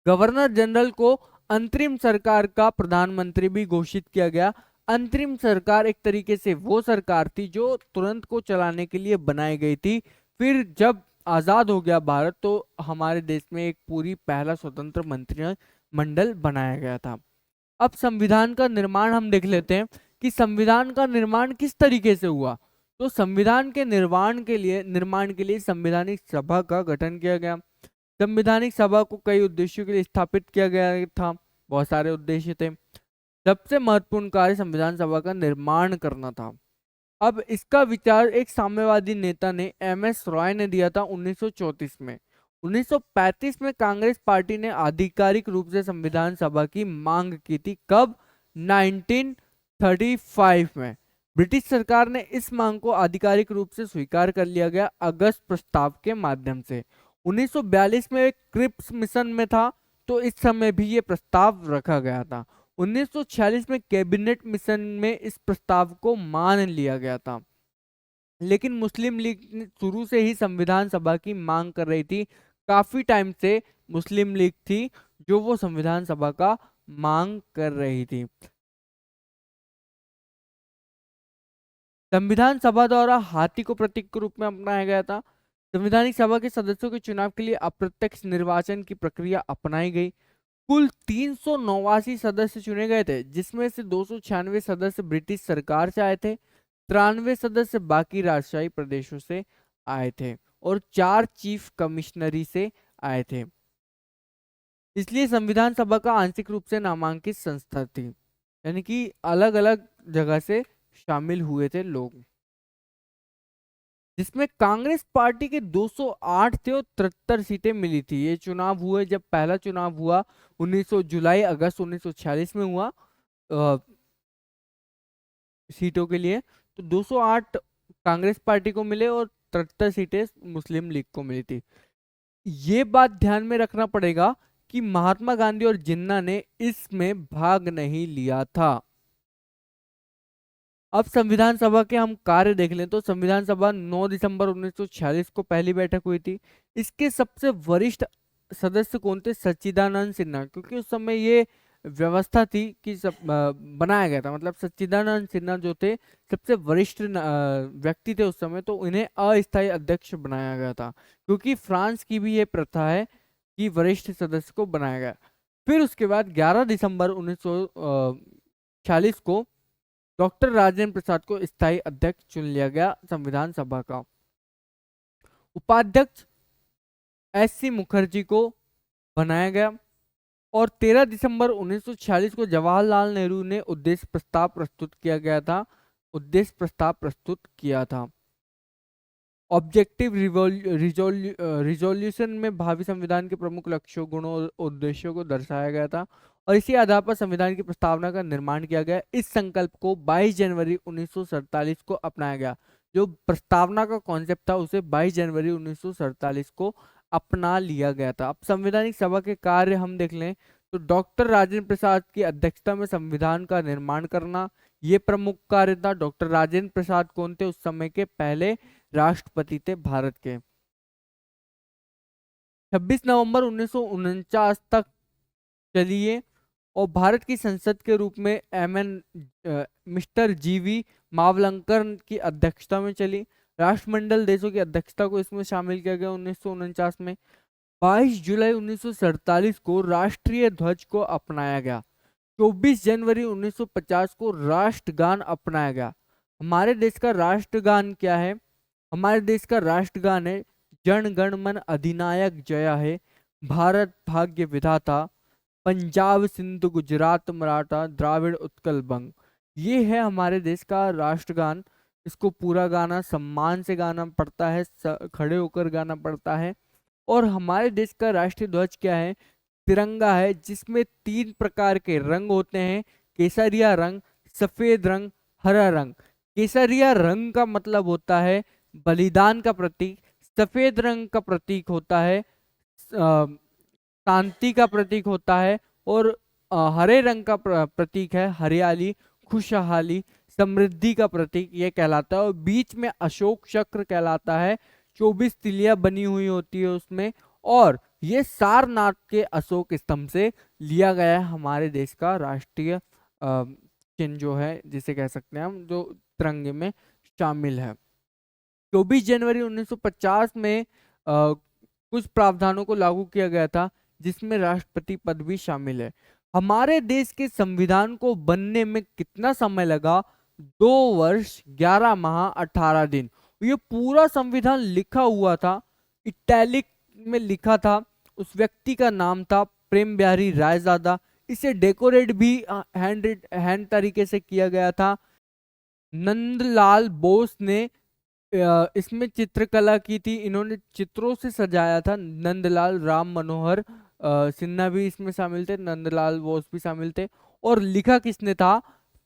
गवर्नर जनरल को अंतरिम सरकार का प्रधानमंत्री भी घोषित किया गया। अंतरिम सरकार एक तरीके से वो सरकार थी जो तुरंत को चलाने के लिए बनाई गई थी। फिर जब आजाद हो गया भारत तो हमारे देश में एक पूरी पहला स्वतंत्र मंत्रिमंडल बनाया गया था। अब संविधान का निर्माण हम देख लेते हैं कि संविधान का निर्माण किस तरीके से हुआ। तो संविधान के निर्माण के लिए संवैधानिक सभा का गठन किया गया। संवैधानिक सभा को कई उद्देश्यों के लिए स्थापित किया गया था, बहुत सारे उद्देश्य थे। सबसे महत्वपूर्ण कार्य संविधान सभा का निर्माण करना था। अब इसका विचार एक साम्यवादी नेता ने एमएस रॉय ने दिया था 1934 में। 1935 में कांग्रेस पार्टी ने आधिकारिक रूप से संविधान सभा की मांग की थी। कब? 1935 में। ब्रिटिश सरकार ने इस मांग को आधिकारिक रूप से स्वीकार कर लिया गया अगस्त प्रस्ताव के माध्यम से। 1942 में एक क्रिप्स मिशन में था तो इस समय भी ये प्रस्ताव रखा गया था। 1946 में कैबिनेट मिशन में इस प्रस्ताव को मान लिया गया था। लेकिन मुस्लिम लीग शुरू से ही संविधान सभा की मांग कर रही थी। काफी टाइम से मुस्लिम लीग थी जो वो संविधान सभा का मांग कर रही थी। संविधान सभा द्वारा हाथी को प्रतीक के रूप में अपनाया गया था। संवैधानिक सभा के सदस्यों के चुनाव के लिए अप्रत्यक्ष निर्वाचन की प्रक्रिया अपनाई गई। कुल 389 सदस्य चुने गए थे, जिसमें से 296 सदस्य ब्रिटिश सरकार से आए थे, 93 सदस्य बाकी राजशाही प्रदेशों से आए थे और 4 चीफ कमिश्नरी से आए थे। इसलिए संविधान सभा का आंशिक रूप से नामांकित संस्था थी, यानी कि अलग अलग जगह से शामिल हुए थे लोग, जिसमें कांग्रेस पार्टी के 208 थे और 73 सीटें मिली थी। ये चुनाव हुए, जब पहला चुनाव हुआ 19 जुलाई अगस्त 1946 में हुआ सीटों के लिए, तो 208 कांग्रेस पार्टी को मिले और 73 सीटें मुस्लिम लीग को मिली थी। ये बात ध्यान में रखना पड़ेगा कि महात्मा गांधी और जिन्ना ने इसमें भाग नहीं लिया था। अब संविधान सभा के हम कार्य देख लें तो संविधान सभा 9 दिसंबर 1946 को पहली बैठक हुई थी। इसके सबसे वरिष्ठ सदस्य कौन थे? सच्चिदानंद सिन्हा, क्योंकि उस समय ये व्यवस्था थी कि बनाया गया था, मतलब सच्चिदानंद सिन्हा जो थे सबसे वरिष्ठ व्यक्ति थे उस समय, तो इन्हें अस्थायी अध्यक्ष बनाया गया था, क्योंकि फ्रांस की भी ये प्रथा है कि वरिष्ठ सदस्य को बनाया गया। फिर उसके बाद 11 दिसंबर 1946 को डॉक्टर राजेंद्र प्रसाद को स्थायी अध्यक्ष चुन लिया गया संविधान सभा का। उपाध्यक्ष एस.सी. मुखर्जी को बनाया गया और 13 दिसंबर 1946 को जवाहरलाल नेहरू ने उद्देश्य प्रस्ताव प्रस्तुत किया था। ऑब्जेक्टिव रिजोल्यूशन में भावी संविधान के प्रमुख लक्ष्यों, गुणों और उद्देश्यों को दर्शाया गया था और इसी आधार पर संविधान की प्रस्तावना का निर्माण किया गया। इस संकल्प को 22 जनवरी 1947 को अपनाया गया। जो प्रस्तावना का कॉन्सेप्ट था उसे 22 जनवरी 1947 को अपना लिया गया था। अब संवैधानिक सभा के कार्य हम देख लें तो डॉक्टर राजेंद्र प्रसाद की अध्यक्षता में संविधान का निर्माण करना ये प्रमुख कार्य था। डॉक्टर राजेंद्र प्रसाद कौन थे? उस समय के पहले राष्ट्रपति थे भारत के। 26 नवंबर 1949 तक चलिए और भारत की संसद के रूप में मिस्टर जीवी मावलंकर की अध्यक्षता में चली। राष्ट्रमंडल देशों की अध्यक्षता को इसमें शामिल किया गया 1949 में। 22 जुलाई 1947 को राष्ट्रीय ध्वज को अपनाया गया। 24 जनवरी 1950 को राष्ट्रगान अपनाया गया। हमारे देश का राष्ट्रगान क्या है? हमारे देश का राष्ट्रगान है जन गण मन अधिनायक जया है, भारत भाग्य विधाता, पंजाब, सिंध, गुजरात, मराठा, द्राविड़, उत्कल, बंग। ये है हमारे देश का राष्ट्रगान। इसको पूरा गाना सम्मान से गाना पड़ता है, खड़े होकर गाना पड़ता है। और हमारे देश का राष्ट्रीय ध्वज क्या है? तिरंगा है, जिसमें 3 प्रकार के रंग होते हैं। केसरिया रंग, सफेद रंग, हरा रंग। केसरिया रंग का मतलब होता है बलिदान का प्रतीक। सफेद रंग का प्रतीक होता है शांति का प्रतीक होता है। और हरे रंग का प्रतीक है हरियाली, खुशहाली, समृद्धि का प्रतीक ये कहलाता है। और बीच में अशोक चक्र कहलाता है, 24 तिलियां बनी हुई होती है उसमें। और ये सारनाथ के अशोक स्तंभ से लिया गया है हमारे देश का राष्ट्रीय चिन्ह जो है, जिसे कह सकते हैं हम, जो तिरंगे में शामिल है। 24 जनवरी 1950 में कुछ प्रावधानों को लागू किया गया था, जिसमें राष्ट्रपति पद भी शामिल है। हमारे देश के संविधान को बनने में कितना समय लगा? 2 वर्ष 11 माह 18 दिन। ये पूरा संविधान लिखा हुआ था, इटैलिक में लिखा था। उस व्यक्ति का नाम था प्रेम बिहारी रायजादा। इसे डेकोरेट भी हैंड तरीके से किया गया था। नंदलाल बोस ने इसमें चित्रकला की थी। इन्होंने चित्रों से सजाया था। नंदलाल राम मनोहर सिन्हा भी इसमें शामिल थे, नंदलाल बोस भी शामिल थे। और लिखा किसने था?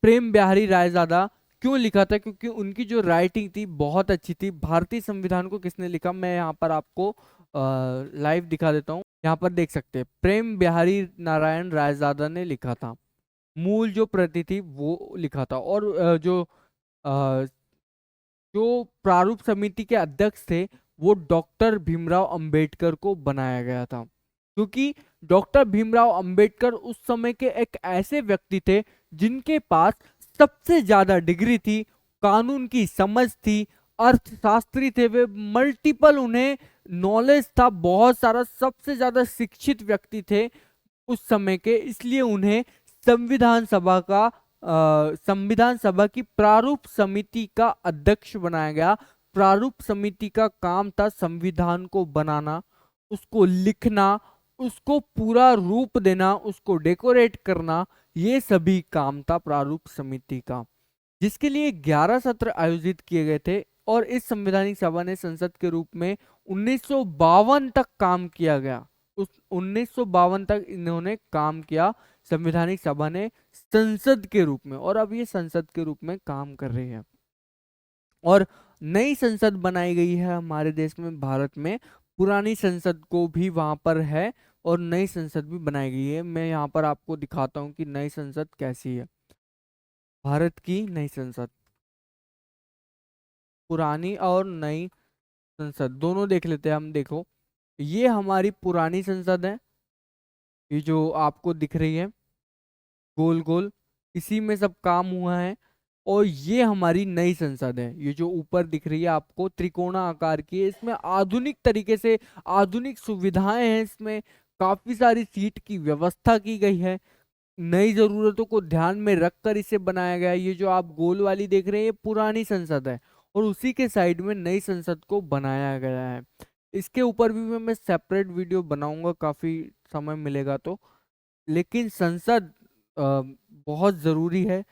प्रेम बिहारी रायजादा। क्यों लिखा था? क्योंकि उनकी जो राइटिंग थी बहुत अच्छी थी। भारतीय संविधान को किसने लिखा, मैं यहाँ पर आपको लाइव दिखा देता हूँ। यहाँ पर देख सकते हैं, प्रेम बिहारी नारायण रायजादा ने लिखा था। मूल जो प्रति थी वो लिखा था। और अ, जो प्रारूप समिति के अध्यक्ष थे वो डॉक्टर भीमराव अंबेडकर को बनाया गया था, क्योंकि डॉक्टर भीमराव अंबेडकर उस समय के एक ऐसे व्यक्ति थे जिनके पास सबसे ज्यादा डिग्री थी, कानून की समझ थी, अर्थशास्त्री थे वे, मल्टीपल उन्हें नॉलेज था, बहुत सारा, सबसे ज्यादा शिक्षित व्यक्ति थे उस समय के। इसलिए उन्हें संविधान सभा की प्रारूप समिति का अध्यक्ष बनाया गया। प्रारूप समिति का काम था संविधान को बनाना, उसको लिखना, उसको पूरा रूप देना, उसको डेकोरेट करना। ये सभी काम था प्रारूप समिति का, जिसके लिए 11 सत्र आयोजित किए गए थे। और इस संवैधानिक सभा ने संसद के रूप में 1952 तक काम किया गया। उस 1952 तक इन्होंने काम किया, संवैधानिक सभा ने, संसद के रूप में। और अब ये संसद के रूप में काम कर रही है। और नई संसद बनाई गई है हमारे देश में, भारत में। पुरानी संसद को भी वहां पर है और नई संसद भी बनाई गई है। मैं यहाँ पर आपको दिखाता हूँ कि नई संसद कैसी है। भारत की नई संसद, पुरानी और नई संसद दोनों देख लेते हैं हम। देखो, ये हमारी पुरानी संसद है, ये जो आपको दिख रही है गोल गोल, इसी में सब काम हुआ है। और ये हमारी नई संसद है, ये जो ऊपर दिख रही है आपको त्रिकोणा आकार की है। इसमें आधुनिक तरीके से आधुनिक सुविधाएं हैं, इसमें काफी सारी सीट की व्यवस्था की गई है। नई जरूरतों को ध्यान में रखकर इसे बनाया गया है। ये जो आप गोल वाली देख रहे हैं ये पुरानी संसद है, और उसी के साइड में नई संसद को बनाया गया है। इसके ऊपर भी मैं सेपरेट वीडियो बनाऊंगा, काफी समय मिलेगा तो। लेकिन संसद बहुत जरूरी है,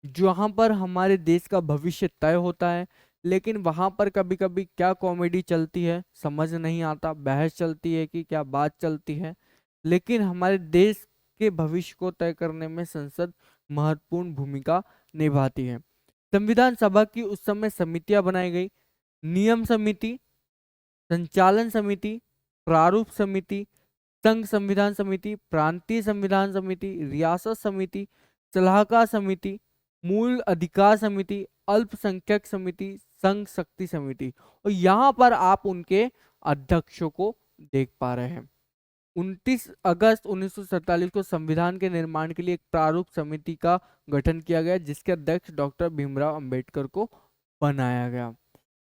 जहाँ पर हमारे देश का भविष्य तय होता है। लेकिन वहां पर कभी कभी क्या कॉमेडी चलती है समझ नहीं आता, बहस चलती है कि क्या बात चलती है। लेकिन हमारे देश के भविष्य को तय करने में संसद महत्वपूर्ण भूमिका निभाती है। संविधान सभा की उस समय समितियां बनाई गई: नियम समिति, संचालन समिति, प्रारूप समिति, संघ संविधान समिति, प्रांतीय संविधान समिति, रियासत समिति, सलाहकार समिति, मूल अधिकार समिति, अल्पसंख्यक समिति, संघ शक्ति समिति। और यहाँ पर आप उनके अध्यक्षों को देख पा रहे हैं। 29 अगस्त 1947 को संविधान के निर्माण के लिए एक प्रारूप समिति का गठन किया गया, जिसके अध्यक्ष डॉक्टर भीमराव अंबेडकर को बनाया गया।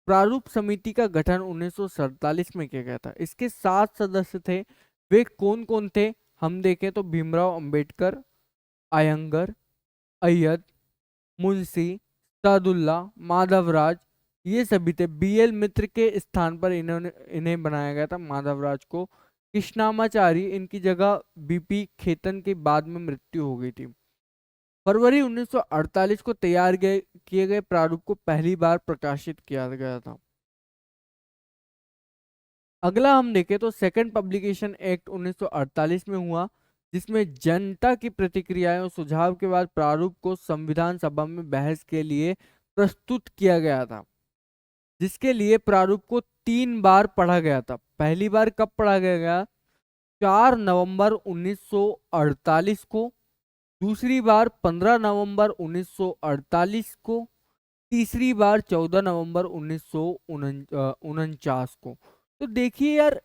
प्रारूप समिति का गठन 1947 में किया गया था। इसके 7 सदस्य थे। वे कौन कौन थे हम देखें तो: भीमराव अंबेडकर, अयंगर, अय्यद, मुंशी, सादुल्ला, माधवराज, ये सभी थे। बीएल मित्र के स्थान पर इन्हें बनाया गया था, माधवराज को कृष्णामाचारी, इनकी जगह बीपी खेतन की बाद में मृत्यु हो गई थी। फरवरी 1948 को तैयार किए गए प्रारूप को पहली बार प्रकाशित किया गया था। अगला हम देखें तो सेकंड पब्लिकेशन एक्ट 1948 में हुआ, जिसमें जनता की प्रतिक्रियाएं और सुझाव के बाद प्रारूप को संविधान सभा में बहस के लिए प्रस्तुत किया गया था, जिसके लिए प्रारूप को 3 बार पढ़ा गया था। पहली बार कब पढ़ा गया? 4 नवंबर 1948 को, दूसरी बार 15 नवंबर 1948 को, तीसरी बार 14 नवंबर 1949 को। तो देखिए यार,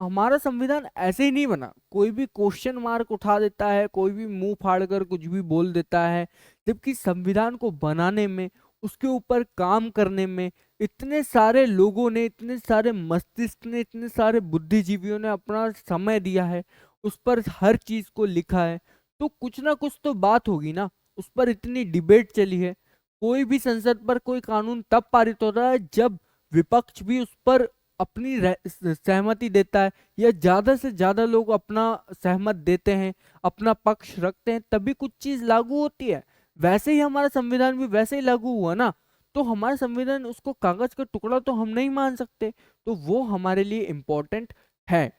हमारा संविधान ऐसे ही नहीं बना, कोई भी क्वेश्चन मार्क उठा देता है, कोई भी मुंह फाड़ कर कुछ भी बोल देता है, जबकि संविधान को बनाने में, उसके ऊपर काम करने में इतने सारे लोगों ने, इतने सारे मस्तिष्क ने, इतने सारे बुद्धिजीवियों ने अपना समय दिया है, उस पर हर चीज को लिखा है, तो कुछ ना कुछ तो बात होगी ना। उस पर इतनी डिबेट चली है। कोई भी संसद पर कोई कानून तब पारित होता है जब विपक्ष भी उस पर अपनी सहमति देता है, या ज्यादा से ज्यादा लोग अपना सहमत देते हैं, अपना पक्ष रखते हैं, तभी कुछ चीज लागू होती है। वैसे ही हमारा संविधान भी वैसे ही लागू हुआ ना। तो हमारा संविधान, उसको कागज का टुकड़ा तो हम नहीं मान सकते, तो वो हमारे लिए इम्पोर्टेंट है।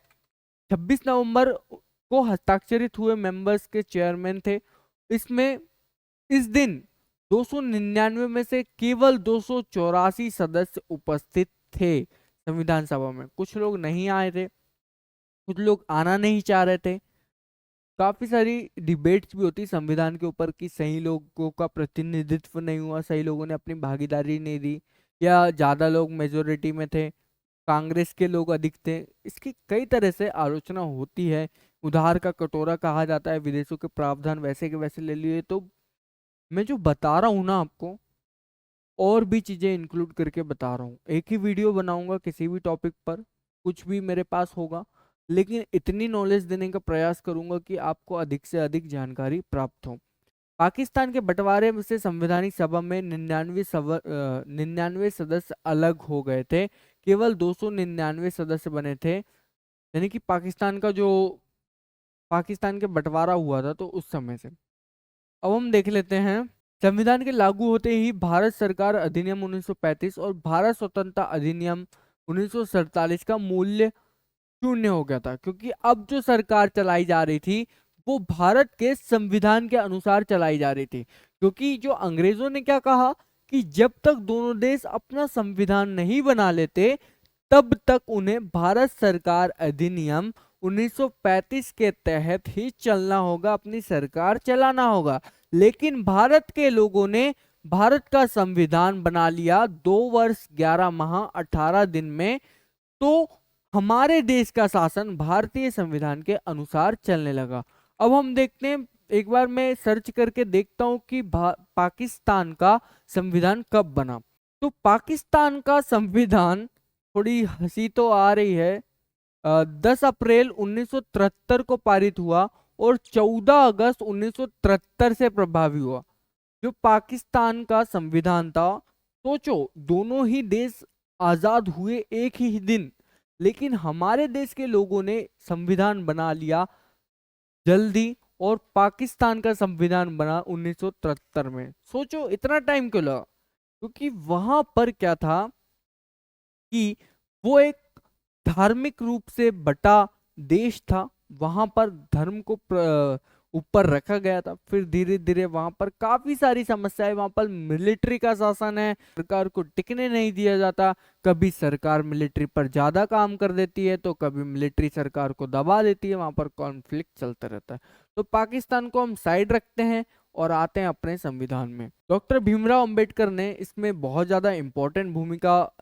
26 नवंबर को हस्ताक्षरित हुए मेंबर्स के चेयरमैन थे। इसमें इस दिन 299 में से केवल 284 सदस्य उपस्थित थे संविधान सभा में। कुछ लोग नहीं आए थे, कुछ लोग आना नहीं चाह रहे थे। काफी सारी डिबेट्स भी होती संविधान के ऊपर कि सही लोगों का प्रतिनिधित्व नहीं हुआ, सही लोगों ने अपनी भागीदारी नहीं दी, या ज्यादा लोग मेजोरिटी में थे, कांग्रेस के लोग अधिक थे। इसकी कई तरह से आलोचना होती है। उधार का कटोरा कहा जाता है, विदेशों के प्रावधान वैसे के वैसे ले लिए। तो मैं जो बता रहा हूँ ना आपको, और भी चीजें इंक्लूड करके बता रहा हूँ। एक ही वीडियो बनाऊंगा किसी भी टॉपिक पर, कुछ भी मेरे पास होगा, लेकिन इतनी नॉलेज देने का प्रयास करूंगा कि आपको अधिक से अधिक जानकारी प्राप्त हो। पाकिस्तान के बंटवारे से संवैधानिक सभा में 99 सदस्य अलग हो गए थे, केवल 299 सदस्य बने थे। यानी कि पाकिस्तान के बंटवारा हुआ था तो उस समय से। अब हम देख लेते हैं, संविधान के लागू होते ही भारत सरकार अधिनियम 1935 और भारत स्वतंत्रता अधिनियम 1947 का मूल्य शून्य हो गया था, क्योंकि अब जो सरकार चलाई जा रही थी वो भारत के संविधान के अनुसार चलाई जा रही थी। क्योंकि जो अंग्रेजों ने क्या कहा कि जब तक दोनों देश अपना संविधान नहीं बना लेते, तब तक उन्हें भारत सरकार अधिनियम 1935 के तहत ही चलना होगा, अपनी सरकार चलाना होगा। लेकिन भारत के लोगों ने भारत का संविधान बना लिया 2 वर्ष 11 माह 18 दिन में। तो हमारे देश का शासन भारतीय संविधान के अनुसार चलने लगा। अब हम देखते हैं, एक बार मैं सर्च करके देखता हूं कि पाकिस्तान का संविधान कब बना। तो पाकिस्तान का संविधान, थोड़ी हंसी तो आ रही है, 10 अप्रैल 1973 को पारित हुआ और 14 अगस्त 1973 से प्रभावी हुआ। जो पाकिस्तान का संविधान था, सोचो दोनों ही देश आजाद हुए एक ही दिन, लेकिन हमारे देश के लोगों ने संविधान बना लिया जल्दी, और पाकिस्तान का संविधान बना 1973 में। सोचो इतना टाइम क्यों लगा? क्योंकि वहां पर क्या था कि वो एक धार्मिक रूप से बटा देश था। वहां पर धर्म को ऊपर रखा गया था। फिर धीरे धीरे वहां पर काफी सारी समस्याएं, वहां पर मिलिट्री का शासन है, सरकार को टिकने नहीं दिया जाता। कभी सरकार मिलिट्री पर ज्यादा काम कर देती है, तो कभी मिलिट्री सरकार को दबा देती है। वहां पर कॉन्फ्लिक्ट चलता रहता है। तो पाकिस्तान को हम साइड रखते हैं और आते हैं अपने संविधान में। डॉक्टर भीमराव अंबेडकर ने इसमें बहुत ज्यादा इंपॉर्टेंट भूमिका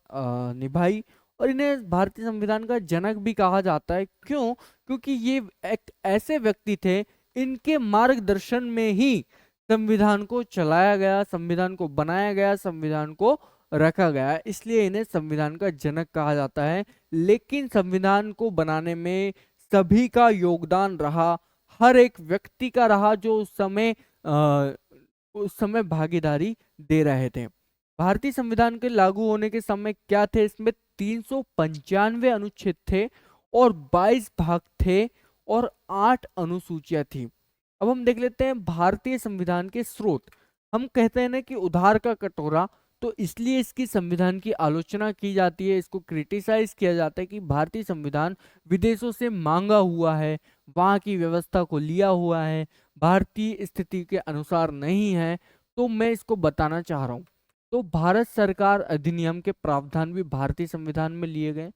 निभाई, और इन्हें भारतीय संविधान का जनक भी कहा जाता है। क्यों? क्योंकि ये एक ऐसे व्यक्ति थे, इनके मार्गदर्शन में ही संविधान को चलाया गया, संविधान को बनाया गया, संविधान को रखा गया, इसलिए इन्हें संविधान का जनक कहा जाता है। लेकिन संविधान को बनाने में सभी का योगदान रहा, हर एक व्यक्ति का रहा जो उस समय भागीदारी दे रहे थे। भारतीय संविधान के लागू होने के समय क्या थे? इसमें 395 अनुच्छेद थे और 22 भाग थे और 8 अनुसूचियां थी। अब हम देख लेते हैं भारतीय संविधान के स्रोत। हम कहते हैं ना कि उधार का कटोरा, तो इसलिए इसकी संविधान की आलोचना की जाती है, इसको क्रिटिसाइज किया जाता है कि भारतीय संविधान विदेशों से मांगा हुआ है, वहाँ की व्यवस्था को लिया हुआ है, भारतीय स्थिति के अनुसार नहीं है। तो मैं इसको बताना चाह रहा हूँ। तो भारत सरकार अधिनियम के प्रावधान भी भारतीय संविधान में लिए गए,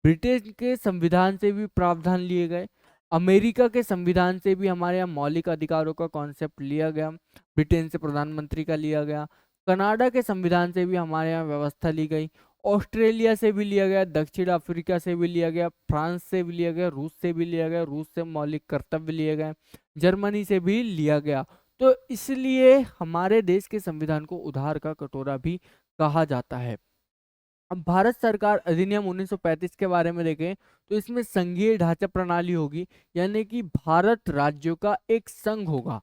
ब्रिटेन के संविधान से भी प्रावधान लिए गए, अमेरिका के संविधान से भी हमारे यहाँ मौलिक अधिकारों का कॉन्सेप्ट लिया गया, ब्रिटेन से प्रधानमंत्री का लिया गया, कनाडा के संविधान से भी हमारे यहाँ व्यवस्था ली गई, ऑस्ट्रेलिया से भी लिया गया, दक्षिण अफ्रीका से भी लिया गया, फ्रांस से भी लिया गया, रूस से भी लिया गया, रूस से मौलिक कर्तव्य लिए गए, जर्मनी से भी लिया गया। तो इसलिए हमारे देश के संविधान को उधार का कटोरा भी कहा जाता है। अब भारत सरकार अधिनियम 1935 के बारे में देखें तो इसमें संघीय ढांचा प्रणाली होगी, यानी कि भारत राज्यों का एक संघ होगा।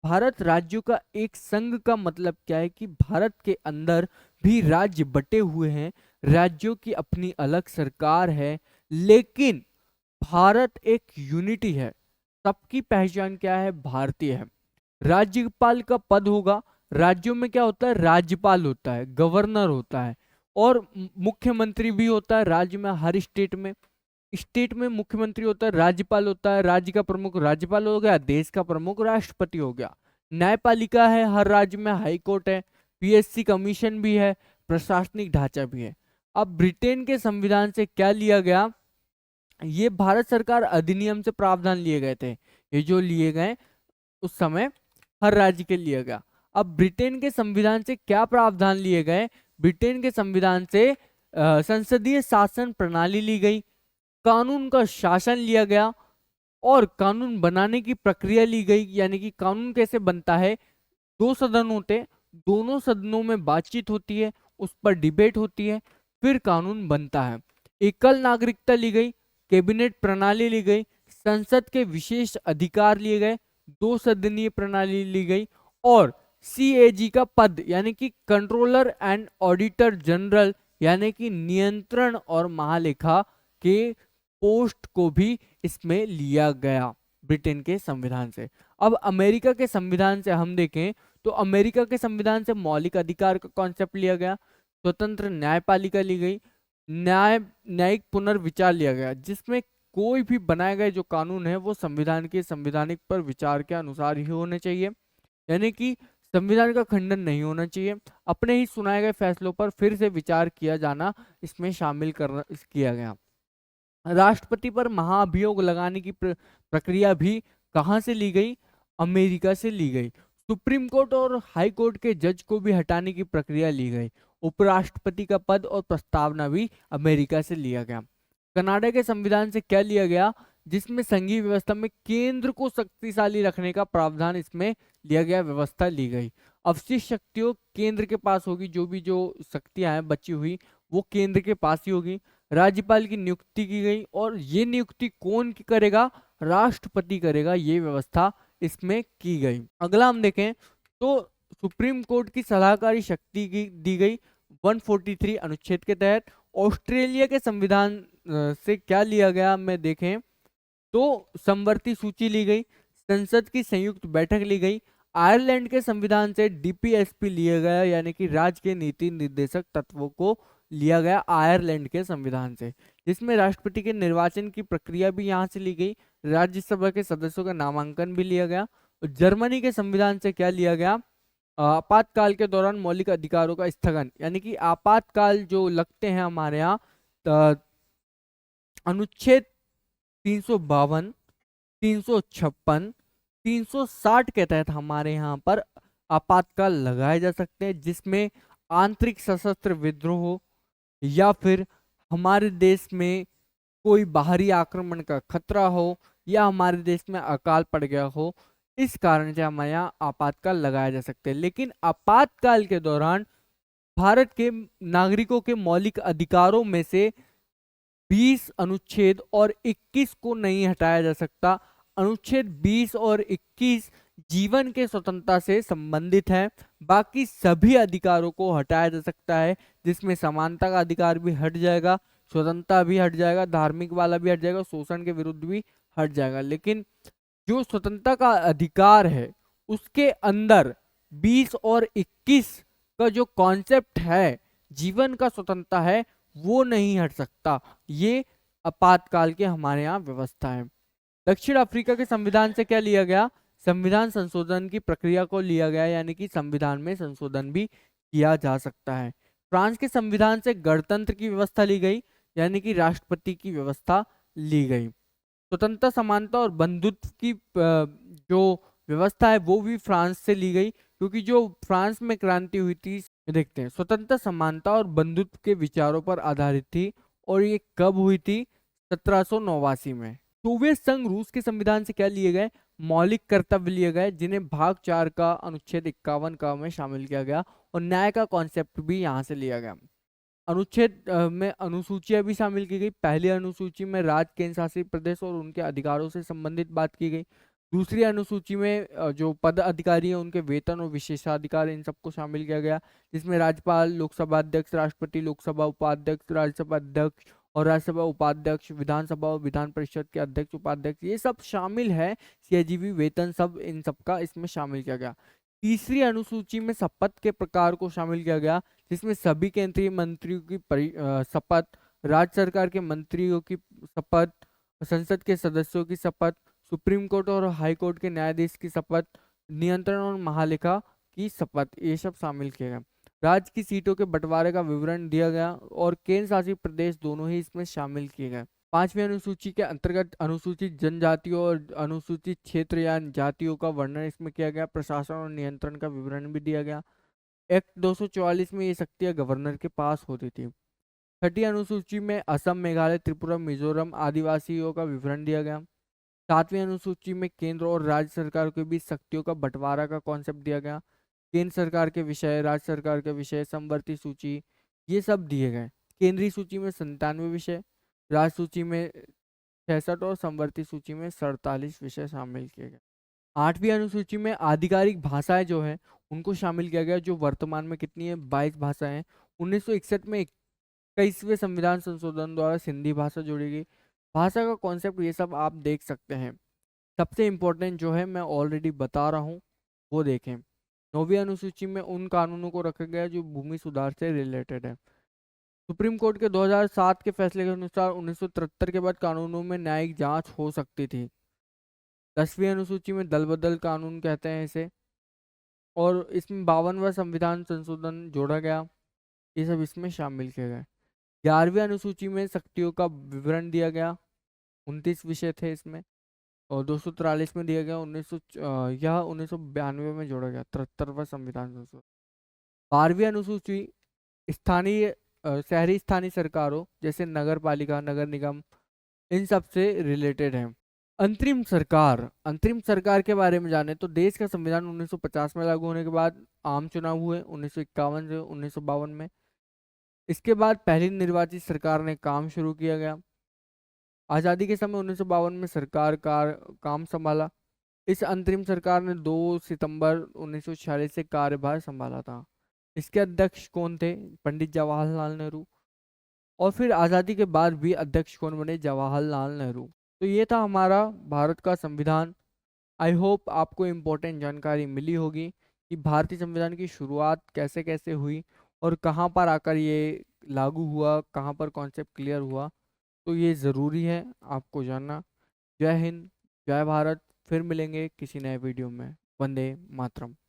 भारत राज्यों का एक संघ का मतलब क्या है कि भारत के अंदर भी राज्य बटे हुए हैं, राज्यों की अपनी अलग सरकार है, लेकिन भारत एक यूनिटी है, सबकी पहचान क्या है, भारतीय है। राज्यपाल का पद होगा, राज्यों में क्या होता है, राज्यपाल होता है, गवर्नर होता है, और मुख्यमंत्री भी होता है राज्य में। हर स्टेट में मुख्यमंत्री होता है, राज्यपाल होता है, राज्य का प्रमुख राज्यपाल हो गया, देश का प्रमुख राष्ट्रपति हो गया। न्यायपालिका है हर राज्य में, हाई कोर्ट है, पीएससी कमीशन भी है, प्रशासनिक ढांचा भी है। अब ब्रिटेन के संविधान से क्या लिया गया, ये भारत सरकार अधिनियम से प्रावधान लिए गए थे, ये जो लिए गए उस समय हर राज्य के लिए गया। अब ब्रिटेन के संविधान से क्या प्रावधान लिए गए, ब्रिटेन के संविधान से संसदीय शासन प्रणाली ली गई, कानून का शासन लिया गया, और कानून बनाने की प्रक्रिया ली गई, यानी कि कानून कैसे बनता है, दो सदन होते, दोनों सदनों में बातचीत होती है, उस पर डिबेट होती है, फिर कानून बनता है। एकल नागरिकता ली गई, कैबिनेट प्रणाली ली गई, संसद के विशेष अधिकार लिए गए, दो सदनीय प्रणाली ली गई, और सीएजी का पद यानी कि कंट्रोलर एंड ऑडिटर जनरल यानी कि नियंत्रण और महालेखा के पोस्ट को भी इसमें लिया गया ब्रिटेन के संविधान से। अब अमेरिका के संविधान से हम देखें तो अमेरिका के संविधान से मौलिक अधिकार का कॉन्सेप्ट लिया गया, स्वतंत्र न्यायपालिका ली गई, न्यायिक पुनर्विचार लिया गया, जिसमें कोई भी बनाए गए जो कानून है वो संविधान के संवैधानिक पर विचार के अनुसार ही होने चाहिए, यानी कि संविधान का खंडन नहीं होना चाहिए, अपने ही सुनाए गए फैसलों पर फिर से विचार किया जाना इसमें शामिल किया गया। राष्ट्रपति पर महाभियोग लगाने की प्रक्रिया भी कहां से ली गई, अमेरिका से ली गई। सुप्रीम कोर्ट और हाई कोर्ट के जज को भी हटाने की प्रक्रिया ली गई। उपराष्ट्रपति का पद और प्रस्तावना भी अमेरिका से लिया गया। कनाडा के संविधान से क्या लिया गया, जिसमें संघीय व्यवस्था में केंद्र को शक्तिशाली रखने का प्रावधान इसमें लिया गया, व्यवस्था ली गई। अवशिष्ट शक्तियों केंद्र के पास होगी, जो शक्तियां हैं बची हुई वो केंद्र के पास ही होगी। राज्यपाल की नियुक्ति की गई, और ये नियुक्ति कौन करेगा, राष्ट्रपति करेगा, ये व्यवस्था इसमें की गई। अगला हम देखें तो सुप्रीम कोर्ट की सलाहकारी शक्ति की दी गई 143 अनुच्छेद के तहत। ऑस्ट्रेलिया के संविधान से क्या लिया गया में देखें तो समवर्ती सूची ली गई, संसद की संयुक्त बैठक ली गई। आयरलैंड के संविधान से डीपीएसपी लिया गया, यानी कि राज्य के नीति निर्देशक तत्वों को लिया गया आयरलैंड के संविधान से, जिसमें राष्ट्रपति के निर्वाचन की प्रक्रिया भी यहाँ से ली गई, राज्यसभा के सदस्यों का नामांकन भी लिया गया। जर्मनी के संविधान से क्या लिया गया, आपातकाल के दौरान मौलिक अधिकारों का स्थगन, यानी कि आपातकाल जो लगते हैं हमारे यहाँ अनुच्छेद 352, 356, 360 के तहत हमारे यहाँ पर आपातकाल लगाए जा सकते हैं, जिसमें आंतरिक सशस्त्र विद्रोह हो या फिर हमारे देश में कोई बाहरी आक्रमण का खतरा हो या हमारे देश में अकाल पड़ गया हो, इस कारण से हमारे यहाँ आपातकाल लगाया जा सकते हैं। लेकिन आपातकाल के दौरान भारत के नागरिकों के मौलिक अधिकारों में से 20 अनुच्छेद और 21 को नहीं हटाया जा सकता। अनुच्छेद 20 और 21 जीवन के स्वतंत्रता से संबंधित है, बाकी सभी अधिकारों को हटाया जा सकता है, जिसमें समानता का अधिकार भी हट जाएगा, स्वतंत्रता भी हट जाएगा, धार्मिक वाला भी हट जाएगा, शोषण के विरुद्ध भी हट जाएगा। लेकिन जो स्वतंत्रता का अधिकार है उसके अंदर 20 और 21 का जो कॉन्सेप्ट है, जीवन का स्वतंत्रता है, वो नहीं हट सकता। ये आपातकाल के हमारे यहाँ व्यवस्था है। दक्षिण अफ्रीका के संविधान से क्या लिया गया? संविधान संशोधन की प्रक्रिया को लिया गया, यानी कि संविधान में संशोधन भी किया जा सकता है। फ्रांस के संविधान से गणतंत्र की व्यवस्था ली गई, यानी कि राष्ट्रपति की व्यवस्था ली गई। स्वतंत्रता, समानता और बंधुत्व की जो व्यवस्था है वो भी फ्रांस से ली गई, क्योंकि जो फ्रांस में क्रांति हुई थी, देखते हैं, स्वतंत्रता, समानता और बंधुत्व के विचारों पर आधारित थी। और ये कब हुई थी? 1789 में। सोवियत संघ रूस के संविधान से क्या लिए गए? मौलिक कर्तव्य लिए गए, जिन्हें भाग 4 का अनुच्छेद 51 का में शामिल किया गया। और न्याय का कॉन्सेप्ट भी यहाँ से लिया गया। अनुच्छेद में अनुसूचियां भी शामिल की गई। पहली अनुसूची में राज्य, केंद्र शासित प्रदेश और उनके अधिकारों से संबंधित बात की गई। दूसरी अनुसूची में जो पद अधिकारी हैं उनके वेतन और विशेषाधिकार, इन सबको शामिल किया गया, जिसमें राज्यपाल, लोकसभा अध्यक्ष, राष्ट्रपति, लोकसभा उपाध्यक्ष, राज्यसभा अध्यक्ष और राज्यसभा उपाध्यक्ष, विधानसभा और विधान परिषद के अध्यक्ष, उपाध्यक्ष, ये सब शामिल है। सीआईजीबी, वेतन, सब इन सबका इसमें शामिल किया गया। तीसरी अनुसूची में शपथ के प्रकार को शामिल किया गया, जिसमें सभी केंद्रीय मंत्रियों की शपथ, राज्य सरकार के मंत्रियों की शपथ, संसद के सदस्यों की शपथ, सुप्रीम कोर्ट और हाई कोर्ट के न्यायाधीश की शपथ, नियंत्रण और महालेखा की शपथ, ये सब शामिल किए गए। राज्य की सीटों के बंटवारे का विवरण दिया गया और केंद्र शासित प्रदेश दोनों ही इसमें शामिल किए गए। पांचवी अनुसूची के अंतर्गत अनुसूचित जनजातियों और अनुसूचित क्षेत्र या जातियों का वर्णन इसमें किया गया। प्रशासन और नियंत्रण का विवरण भी दिया गया। एक्ट 244 में ये शक्तियां गवर्नर के पास होती थी। छठी अनुसूची में असम, मेघालय, त्रिपुरा, मिजोरम आदिवासियों का विवरण दिया गया। सातवीं अनुसूची में केंद्र और राज्य सरकार के बीच शक्तियों का बंटवारा का कॉन्सेप्ट दिया गया। केंद्र सरकार के विषय, राज्य सरकार के विषय, समवर्ती सूची, ये सब दिए गए। केंद्रीय सूची में 97 विषय, राज्य सूची में 66 और समवर्ती सूची में 47 विषय शामिल किए गए। आठवीं अनुसूची में आधिकारिक भाषाएं जो है उनको शामिल किया गया, जो वर्तमान में कितनी है? 22 भाषाएं हैं। 1961 में 21वें संविधान संशोधन द्वारा सिंधी भाषा जोड़ी गई। भाषा का कॉन्सेप्ट ये सब आप देख सकते हैं। सबसे इम्पोर्टेंट जो है मैं ऑलरेडी बता रहा हूँ, वो देखें। 9वीं अनुसूची में उन कानूनों को रखा गया जो भूमि सुधार से रिलेटेड है। सुप्रीम कोर्ट के 2007 के फैसले के अनुसार 1973 के बाद कानूनों में न्यायिक जांच हो सकती थी। 10वीं अनुसूची में दल बदल कानून कहते हैं इसे, और इसमें 52वां संविधान संशोधन जोड़ा गया। ये सब इसमें शामिल किए गए। 11वीं अनुसूची में शक्तियों का विवरण दिया गया। 29 विषय थे इसमें। और 243 में दिया गया। 1992 में जोड़ा गया 73वां संविधान संशोधन। 12वीं अनुसूची स्थानीय शहरी स्थानीय सरकारों जैसे नगर पालिका, नगर निगम, इन सब से रिलेटेड है। अंतरिम सरकार के बारे में जाने तो देश का संविधान 1950 में लागू होने के बाद आम चुनाव हुए 1951 से 1952 में। इसके बाद पहली निर्वाचित सरकार ने काम शुरू किया गया। आज़ादी के समय 1952 में सरकार का काम संभाला। इस अंतरिम सरकार ने 2 सितंबर 1946 से कार्यभार संभाला था। इसके अध्यक्ष कौन थे? पंडित जवाहरलाल नेहरू। और फिर आज़ादी के बाद भी अध्यक्ष कौन बने? जवाहरलाल नेहरू। तो ये था हमारा भारत का संविधान। आई होप आपको इम्पोर्टेंट जानकारी मिली होगी कि भारतीय संविधान की शुरुआत कैसे कैसे हुई और कहाँ पर आकर ये लागू हुआ, कहाँ पर कॉन्सेप्ट क्लियर हुआ। तो ये ज़रूरी है आपको जानना। जय हिंद, जय भारत। फिर मिलेंगे किसी नए वीडियो में। वंदे मातरम।